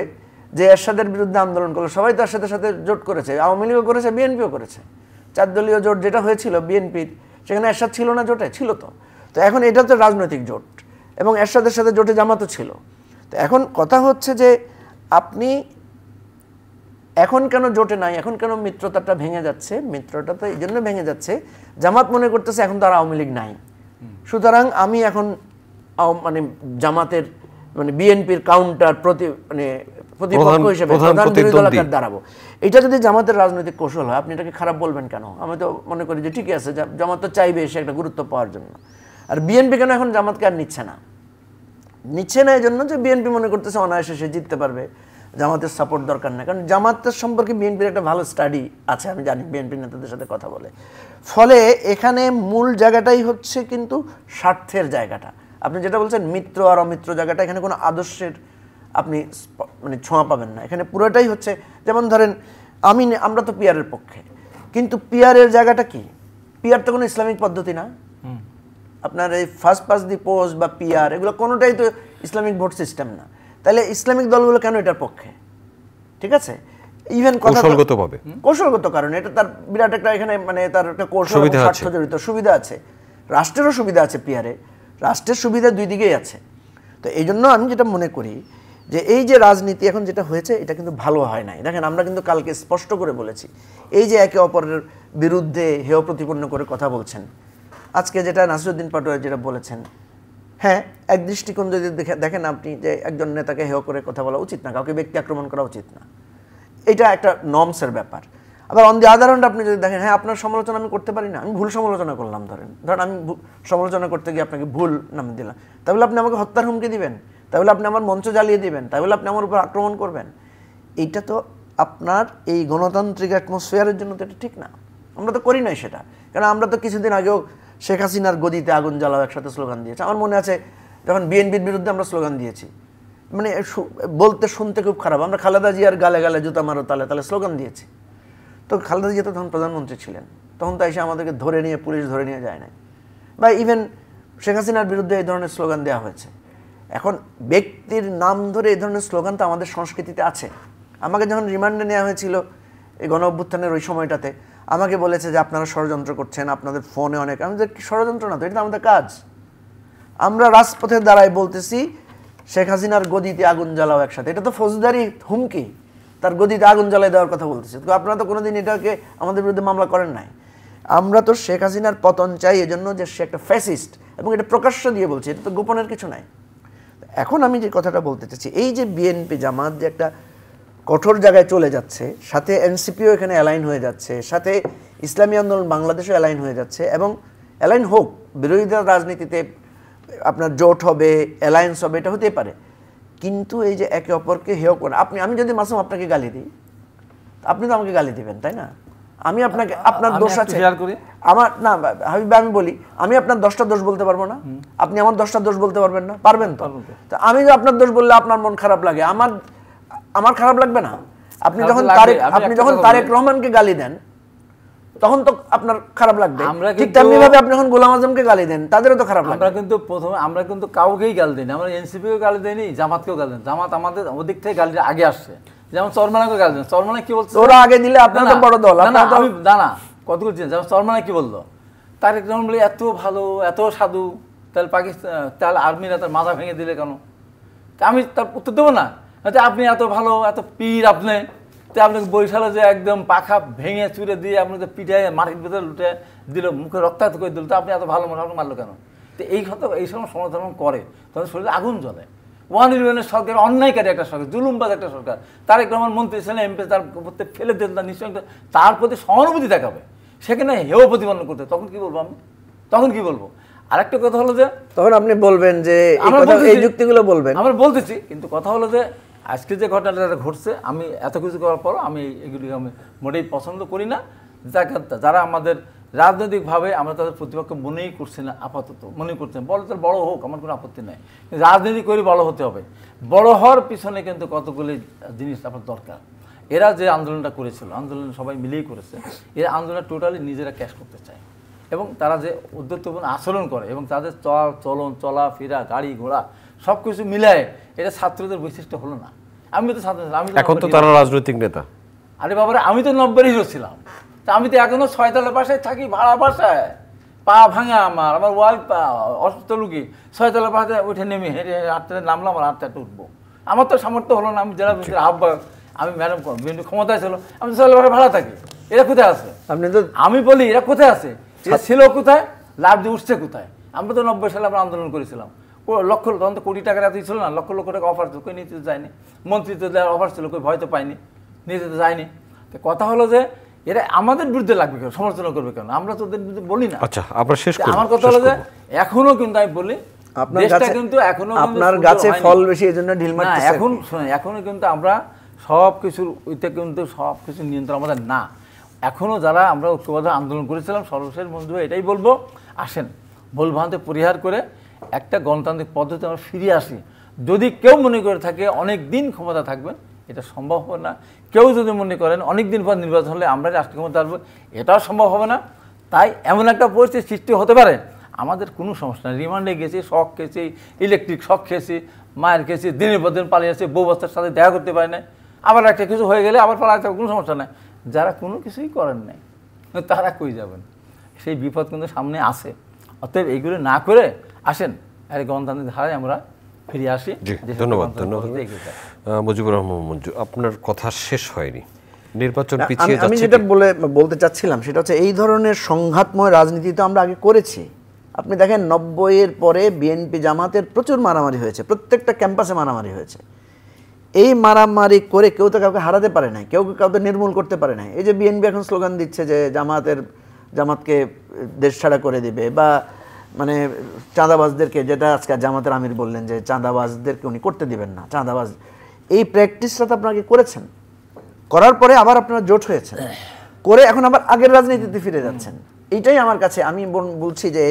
যে এরশাদের বিরুদ্ধে আন্দোলন করলো, সবাই তো এরশাদের সাথে জোট করেছে, আওয়ামী লীগও করেছে, বিএনপিও করেছে। 4 দলীয় জোট যেটা হয়েছিল বিএনপির, সেখানে এরশাদ ছিল না জোটে? ছিল তো। তো এখন এটা তো রাজনৈতিক জোট, এবং এরশাদের সাথে জোটে জামাতও ছিল। তো এখন কথা হচ্ছে যে আপনি এখন কেন জোটে নাই, এখন কেন মিত্রতাটা ভেঙে যাচ্ছে? মিত্রতা তো এই জন্য ভেঙে যাচ্ছে, জামাত মনে করতেছে এখন তো আর আওয়ামী লীগ নাই, সুতরাং আমি এখন মানে জামাতের মানে বিএনপির কাউন্টার প্রতিপক্ষ হিসেবে প্রধান বিরোধী দল আকারে দাঁড়াবো। এটা যদি জামাতের রাজনৈতিক কৌশল হয়, আপনি এটাকে খারাপ বলবেন কেন? আমি তো মনে করি যে ঠিকই আছে, জামাত তো চাইবে এসে একটা গুরুত্ব পাওয়ার জন্য। আর বিএনপি কেন এখন জামাতকে আর নিচ্ছে না? নিচ্ছে না এই জন্য যে বিএনপি মনে করতেছে অনায়াসে সে জিততে পারবে, জামাতের সাপোর্ট দরকার না। কারণ জামাতের সম্পর্কে বিএনপির একটা ভালো স্টাডি আছে, আমি জানি বিএনপি নেতাদের সাথে কথা বলে। ফলে এখানে মূল জায়গাটাই হচ্ছে কিন্তু স্বার্থের জায়গাটা। আপনি যেটা বলছেন মিত্র আর অমিত্র জায়গাটা, এখানে কোনো আদর্শের আপনি মানে ছোঁয়া পাবেন না। এখানে পুরোটাই হচ্ছে, যেমন ধরেন আমরা তো পিয়ারের পক্ষে, কিন্তু পিয়ারের জায়গাটা কি? পিয়ার তো কোনো ইসলামিক পদ্ধতি না। আপনার এই ফার্স্ট পাস দি পোস্ট বা পিয়ার, এগুলো কোনোটাই তো ইসলামিক ভোট সিস্টেম না। তাহলে ইসলামিক দলগুলো কেন এটার পক্ষে? ঠিক আছে, ইভেন কৌশলগত কারণে এটা তার বিরাট একটা এখানে মানে তার একটা কৌশল স্বার্থ জড়িত, সুবিধা আছে, রাষ্ট্রেরও সুবিধা আছে পিয়ারে, রাষ্ট্রের সুবিধা দুই দিকেই আছে। তো এই জন্য আমি যেটা মনে করি যে এই যে রাজনীতি এখন যেটা হয়েছে, এটা কিন্তু ভালো হয় নাই। দেখেন আমরা কিন্তু কালকে স্পষ্ট করে বলেছি, এই যে একে অপরের বিরুদ্ধে হেয় প্রতিপন্ন করে কথা বলছেন, আজকে যেটা নাসিরউদ্দিন পাটোয়ারি যেটা বলেছেন, হ্যাঁ এক দৃষ্টিকোণ যদি দেখেন আপনি, যে একজন নেতাকে হেয় করে কথা বলা উচিত না, কাউকে ব্যক্তি আক্রমণ করা উচিত না, এটা একটা নর্মসের ব্যাপার। আবার অন দি আদার হ্যান্ড আপনি যদি দেখেন, হ্যাঁ আপনার সমালোচনা আমি করতে পারি না, আমি ভুল সমালোচনা করলাম, ধরেন আমি সমালোচনা করতে গিয়ে আপনাকে ভুল নাম দিলাম, তাহলে আপনি আমাকে হত্যার হুমকি দিবেন, তাহলে আপনি আমার মঞ্চ জ্বালিয়ে দিবেন, তাহলে আপনি আমার উপর আক্রমণ করবেন। এইটা তো আপনার এই গণতান্ত্রিক অ্যাটমসফিয়ারের জন্য তো এটা ঠিক না। আমরা তো করি নাই সেটা, কারণ আমরা তো কিছুদিন আগেও শেখ হাসিনার গদিতে আগুন জ্বালাও একসাথে স্লোগান দিয়েছে। আমার মনে আছে যখন বিএনপির বিরুদ্ধে আমরা স্লোগান দিয়েছি, মানে বলতে শুনতে খুব খারাপ, আমরা খালেদা জিয়ার গালে গালে জুতা মারো তালে তালে স্লোগান দিয়েছি। তো খালেদা জিয়া তো তখন প্রধানমন্ত্রী ছিলেন, তখন তো এসে আমাদেরকে ধরে নিয়ে পুলিশ ধরে নিয়ে যায় না, বা ইভেন শেখ হাসিনার বিরুদ্ধে এই ধরনের স্লোগান দেওয়া হয়েছে। এখন ব্যক্তির নাম ধরে এই ধরনের স্লোগান তো আমাদের সংস্কৃতিতে আছে। আমাকে যখন রিমান্ডে নেওয়া হয়েছিল এই গণ অভ্যুত্থানের ওই সময়টাতে, আমাকে বলেছে যে আপনারা ষড়যন্ত্র করছেন, আপনাদের ফোনে অনেক, আমাদের ষড়যন্ত্র না তো, এটা আমাদের কাজ। আমরা রাজপথের দ্বারাই বলতেছি শেখ হাসিনার গদিতে আগুন জ্বালাও একসাথে, এটা তো ফৌজদারি হুমকি, তার গদিতে আগুন জ্বালাই দেওয়ার কথা বলতেছি। তো আপনারা তো কোনোদিন এটাকে আমাদের বিরুদ্ধে মামলা করেন নাই। আমরা তো শেখ হাসিনার পতন চাই এজন্য যে সে একটা ফ্যাসিস্ট, এবং এটা প্রকাশ্য দিয়ে বলছি, এটা তো গোপনের কিছু নাই। এখন আমি যে কথাটা বলতে চাচ্ছি, এই যে বিএনপি জামাত যে একটা কঠোর জায়গায় চলে যাচ্ছে, সাথে এনসিপিও এখানে অ্যালাইন হয়ে যাচ্ছে, সাথে ইসলামী আন্দোলন বাংলাদেশও অ্যালাইন হয়ে যাচ্ছে, এবং অ্যালাইন হোক, বিরোধীদের রাজনীতিতে আপনার জোট হবে, অ্যালায়েন্স হবে, এটা হতে পারে, কিন্তু এই যে একে অপরকে হেয় করে, আমি যদি মাসুম আপনাকে গালি দিই, আপনি তো আমাকে গালি দিবেন, তাই না? আমি আপনাকে, আপনার দোষ আছে আমার না হাবিব, আমি বলি আমি আপনার 10টা দোষ বলতে পারবো না, আপনি আমার 10টা দোষ বলতে পারবেন না? পারবেন তো। আমি যে আপনার দোষ বললে আপনার মন খারাপ লাগে, আমার খারাপ লাগবে না? আপনি যখন তারেক রহমানকে গালি দেন তখন তো আপনার খারাপ লাগবে, ঠিক তেমনি ভাবে আপনি যখন গোলাম আজমকে গালি দেন তাদেরও তো খারাপ লাগবে। আমরা কিন্তু কাউকেই গালি দিইনি, আমরা এনসিপিও গালি দেয়নি, জামাতকেও গালি দেন, জামাত আমাদের ওদিক থেকে গালি আগে আসছে। যেমন চরমানাকে গালি দেন, চরমানা কি বলছে, ওরা আগে দিলে আপনার তো বড় দল, আমি না কত করছেন, যেমন চরমানা কি বললো, তারেক রহমান বলে এত ভালো, এত সাধু, তাহলে পাকিস্তান, তাহলে আর্মিরা তার মাথা ভেঙে দিলে কেন? আমি তার উত্তর দেবো না, আপনি এত ভালো, এত পীর, আপনাকে বরিশালে যে একদম পাখা ভেঙে চুরে দিয়ে আপনাকে পিঠে মাটির ভিতরে লুটে দিল, মুখে রক্তাক্ত করে দিল, তো আপনি এত ভালো মনে মারলো কেন? তো এই কথা এই সময় সমাধান করে তখন শরীরে আগুন জ্বলে। 111 সরকার অন্যায়কারী একটা সরকার, জুলুমবাজ একটা সরকার, তারেক রহমান মন্ত্রী ছিলেন, এমপি তার প্রতি ফেলে দেন, তার নিশ্চয় তার প্রতি সহানুভূতি দেখাবে, সেখানে হেয় প্রতিপন্ন করতে, তখন কি বলবো আমি? তখন কি বলবো? আরেকটা কথা হলো যে তখন আপনি বলবেন যে এই যুক্তিগুলো বলবেন, আমরা বলতেছি, কিন্তু কথা হলো যে আজকে যে ঘটনাটা ঘটছে, আমি এত কিছু করার পরও আমি এগুলি আমি মোটেই পছন্দ করি না। যারা আমাদের রাজনৈতিকভাবে আমরা তাদের প্রতিপক্ষ মনেই করছি না, আপাতত মনে করছেন বড় তার বড় হোক, আমার কোনো আপত্তি নাই, রাজনীতি করে বড় হতে হবে। বড় হওয়ার পিছনে কিন্তু কতগুলি জিনিস আপনার দরকার। এরা যে আন্দোলনটা করেছিল, আন্দোলন সবাই মিলেই করেছে, এরা আন্দোলন টোটালি নিজেরা ক্যাশ করতে চায় এবং তারা যে উদ্যোক্তপূর্ণ আচরণ করে এবং তাদের চলাফেরা, গাড়ি ঘোড়া সব কিছু মিলায় এটা ছাত্রদের বৈশিষ্ট্য হলো না। আমি তো ছাত্র, আমি এখন তো তারা রাজনৈতিক নেতা। আরে বাবারে, আমি তো 90 হিরো ছিলাম, তা আমি তো এখনো 6তলা বাসায় থাকি, ভাড়া বাসায়, পা ভাঙা আমার ওয়াইফ অসুস্থ রুগী, 6তলা বাসায় উঠে নেমে হেঁটে হাঁটতে নামলাম আর হাঁটতে উঠবো। আমার তো সামর্থ্য হলো না, আমি জেলা পরিষদের আহ্বায়ক, আমি ম্যাডাম বিএনপি ক্ষমতায় ছিল, আমি 6তলা বাসায় ভাড়া থাকি। এরা কোথায় আছে? আপনি তো, আমি বলি এরা কোথায় আছে? এরা ছিল কোথায়? লাভ দিয়ে উঠছে কোথায়? আমরা তো 90 সালে আমরা আন্দোলন করেছিলাম, লক্ষ তখন তো কোটি টাকার এতই ছিল না, লক্ষ লক্ষ টাকা অফার ছিল, কই নিতে যায়নি, মন্ত্রিত্ব দেওয়ার অফার ছিল, কই ভয় তো পাইনি, নিতে তো যায়নি। তো কথা হলো যে এরা আমাদের বিরুদ্ধে লাগবে কেন, সমালোচনা করবে কেন? আমরা তো ওদের বিরুদ্ধে বলি না। আচ্ছা, আপনার শেষ করুন। আমার কথা হলো যে এখনো কিন্তু আমি বলি দেশটা কিন্তু এখনো আপনার গাছে ফল বেশি, এজন্য ঢিল মারতেছে। এখন শুনুন, এখনো কিন্তু আমরা সব কিছুর ওইটা কিন্তু সব কিছু নিয়ন্ত্রণ আমাদের না। এখনো যারা আমরা ঐক্যবদ্ধ আন্দোলন করেছিলাম, সর্বশেষ বন্ধু এটাই বলবো, আসেন ভুলভ্রান্তি পরিহার করে একটা গণতান্ত্রিক পদ্ধতি আমরা ফিরে আসি। যদি কেউ মনে করে থাকে অনেক দিন ক্ষমতা থাকবেন, এটা সম্ভব হবে না। কেউ যদি মনে করেন অনেক দিন পর নির্বাচন হলে আমরা রাষ্ট্রীয় ক্ষমতা আসবো, এটাও সম্ভব হবে না। তাই এমন একটা পরিস্থিতি সৃষ্টি হতে পারে, আমাদের কোনো সমস্যা নেই। রিমান্ডে গেছি, শখ খেয়েছি, ইলেকট্রিক শখ খেয়েছি, মায়ের খেয়েছি, দিনের পর দিন পালিয়ে আসছে, বউ বাচ্চার সাথে দেখা করতে পারি না, আবার একটা কিছু হয়ে গেলে আবার পালা, কোনো সমস্যা নেই। যারা কোনো কিছুই করেন নাই তারা কই যাবেন? সেই বিপদ কিন্তু সামনে আসে। অতএব এইগুলো না করে আসেন আর গণতান্ত্রিক ধারায় আমরা ফিরে আসি। ধন্যবাদ। মুজিবুর রহমান মঞ্জু, আপনার কথা শেষ হয়নি। নির্বাচন পিছিয়ে যাচ্ছে, আমি যেটা বলতে চাচ্ছিলাম সেটা হচ্ছে এই ধরনের সংঘাতময় রাজনীতি তো আমরা আগে করেছি। আপনি দেখেন 90-এর পরে বিএনপি জামাতের প্রচুর মারামারি হয়েছে, প্রত্যেকটা ক্যাম্পাসে মারামারি হয়েছে। এই মারামারি করে কেউ তো কাউকে হারাতে পারে নাই, কেউ কাউকে নির্মূল করতে পারে নাই। এই যে বিএনপি এখন স্লোগান দিচ্ছে যে জামাতকে দেশ ছাড়া করে দিবে, বা মানে চাঁদাবাজদেরকে, যেটা আজকে জামাতের আমির বললেন যে চাঁদাবাজদেরকে উনি করতে দিবেন না, চাঁদাবাজ, এই প্র্যাকটিসটা তো আপনাকে করেছেন। করার পরে আবার আপনারা জোট হয়েছেন, করে এখন আবার আগের রাজনীতিতে ফিরে যাচ্ছেন। এইটাই আমার কাছে, আমি বলছি যে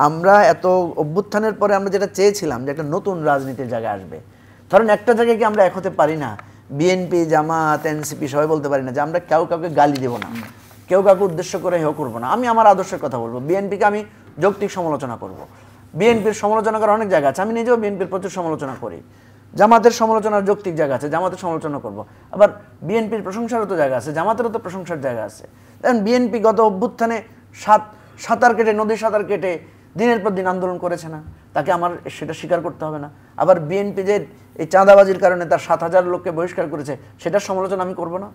আমরা এত অভ্যুত্থানের পরে আমরা যেটা চেয়েছিলাম যে একটা নতুন রাজনীতির জায়গায় আসবে। ধরেন একটা জায়গায় কি আমরা এক হতে পারি না? বিএনপি, জামাত, এনসিপি সবাই বলতে পারি না যে আমরা কাউকে গালি দেবো না, কেউ কাউকে উদ্দেশ্য করে হেও করবো না। আমি আমার আদর্শের কথা বলবো, বিএনপিকে আমি যৌক্তিক সমালোচনা করব। বিএনপির সমালোচনা করার অনেক জায়গা আছে, আমি নিজেও বিএনপির প্রচুর সমালোচনা করি। জামাতের সমালোচনার যৌক্তিক জায়গা আছে, জামাতের সমালোচনা করব। আবার বিএনপির প্রশংসারও তো জায়গা আছে, জামাতেরও তো প্রশংসার জায়গা আছে। দেখেন বিএনপি গত অভ্যুত্থানে সাঁতার কেটে, নদীর সাঁতার কেটে দিনের পর দিন আন্দোলন করেছে না, তাকে আমার সেটা স্বীকার করতে হবে না। আবার বিএনপি যে এই চাঁদাবাজির কারণে তার 7,000 লোককে বহিষ্কার করেছে, সেটার সমালোচনা আমি করব না।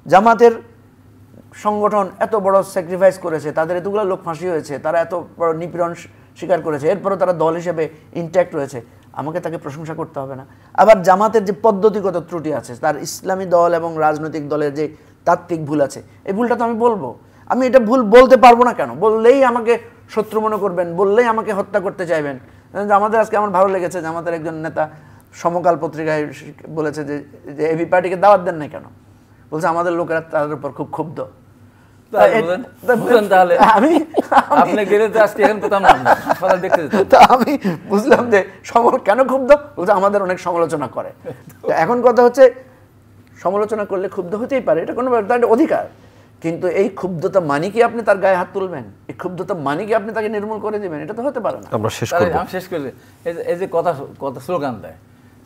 জামাতের সংগঠন এত বড় স্যাক্রিফাইস করেছে, তাদের এতগুলো লোক ফাঁসি হয়েছে, তারা এত বড় নিপীড়ন স্বীকার করেছে, এরপরও তারা দল হিসেবে ইনট্যাক্ট রয়েছে, আমাকে তাকে প্রশংসা করতে হবে না। আবার জামাতের যে পদ্ধতিগত ত্রুটি আছে, তার ইসলামী দল এবং রাজনৈতিক দলের যে তাত্ত্বিক ভুল আছে, এই ভুলটা তো আমি বলবো। আমি এটা ভুল বলতে পারবো না কেন? বললেই আমাকে শত্রু মনে করবেন, বললেই আমাকে হত্যা করতে চাইবেন। আমাদের আজকে আমার ভালো লেগেছে, আমাদের একজন নেতা সমকাল পত্রিকায় বলেছে যে এবি পার্টিকে দাওয়াত দেন না কেন, বলছে আমাদের লোকেরা তাদের উপর খুব ক্ষুব্ধ। আমি বুঝলাম যে কেন ক্ষুব্ধ, বলছে আমাদের অনেক সমালোচনা করে। এখন কথা হচ্ছে সমালোচনা করলে ক্ষুব্ধ হতেই পারে, এটা কোনো অধিকার, কিন্তু এই ক্ষুব্ধতা মানে কি আপনি তার গায়ে হাত তুলবেন? এই ক্ষুব্ধতা মানে কি আপনি তাকে নির্মূল করে দিবেন? এটা তো হতে পারে না। আমরা শেষ করি। এই যে কথা স্লোগান দেয়,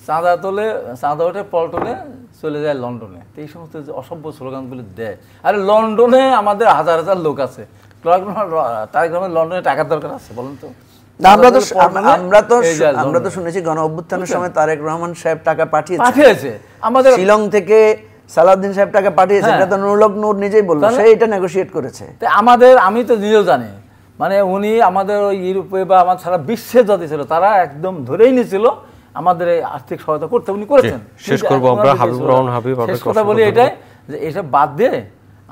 চাঁদা তোলে, চাঁদা ওঠে পল্টনে, চলে যায় লন্ডনে, এই সমস্ত যে অসভ্য স্লোগানগুলি দেয়। আরে লন্ডনে আমাদের হাজার হাজার লোক আছে, তার গ্রামে লন্ডনে টাকার দরকার আছে বলুন তো? আমরা তো শুনেছি গণ অভ্যুত্থানের সময় তারেক রহমান সাহেব টাকা পাঠিয়েছে আমাদের শিলং থেকে, সালাউদ্দিন সাহেব টাকা পাঠিয়েছে, এটা তো নুরুল হক নূর নিজেই বলল, সে এটা নেগোশিয়েট করেছে। আমি তো নিজেও জানি, মানে উনি আমাদের ওই ইউরোপে বা আমার সারা বিশ্বের যত ছিল তারা একদম ধরেই নিয়েছিল আমাদের এই আর্থিক সহায়তা করতে, উনি করেছেন। শেষ করবো আমরা, হাবিবুর রহমান হাবিব, শেষ কথা বলি এটাই যে এসব বাদ দিয়ে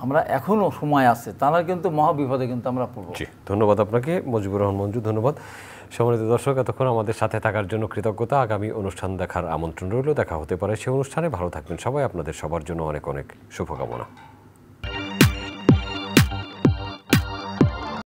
আমরা এখনো সময় আছে, তারা কিন্তু মহা বিপদে কিন্তু আমরা পড়বো। ধন্যবাদ আপনাকে মুজিবুর রহমান মঞ্জু, ধন্যবাদ। সম্মানিত দর্শক, এতক্ষণ আমাদের সাথে থাকার জন্য কৃতজ্ঞতা। আগামী অনুষ্ঠান দেখার আমন্ত্রণ রইল, দেখা হতে পারে সে অনুষ্ঠানে। ভালো থাকবেন সবাই, আপনাদের সবার জন্য অনেক অনেক শুভকামনা।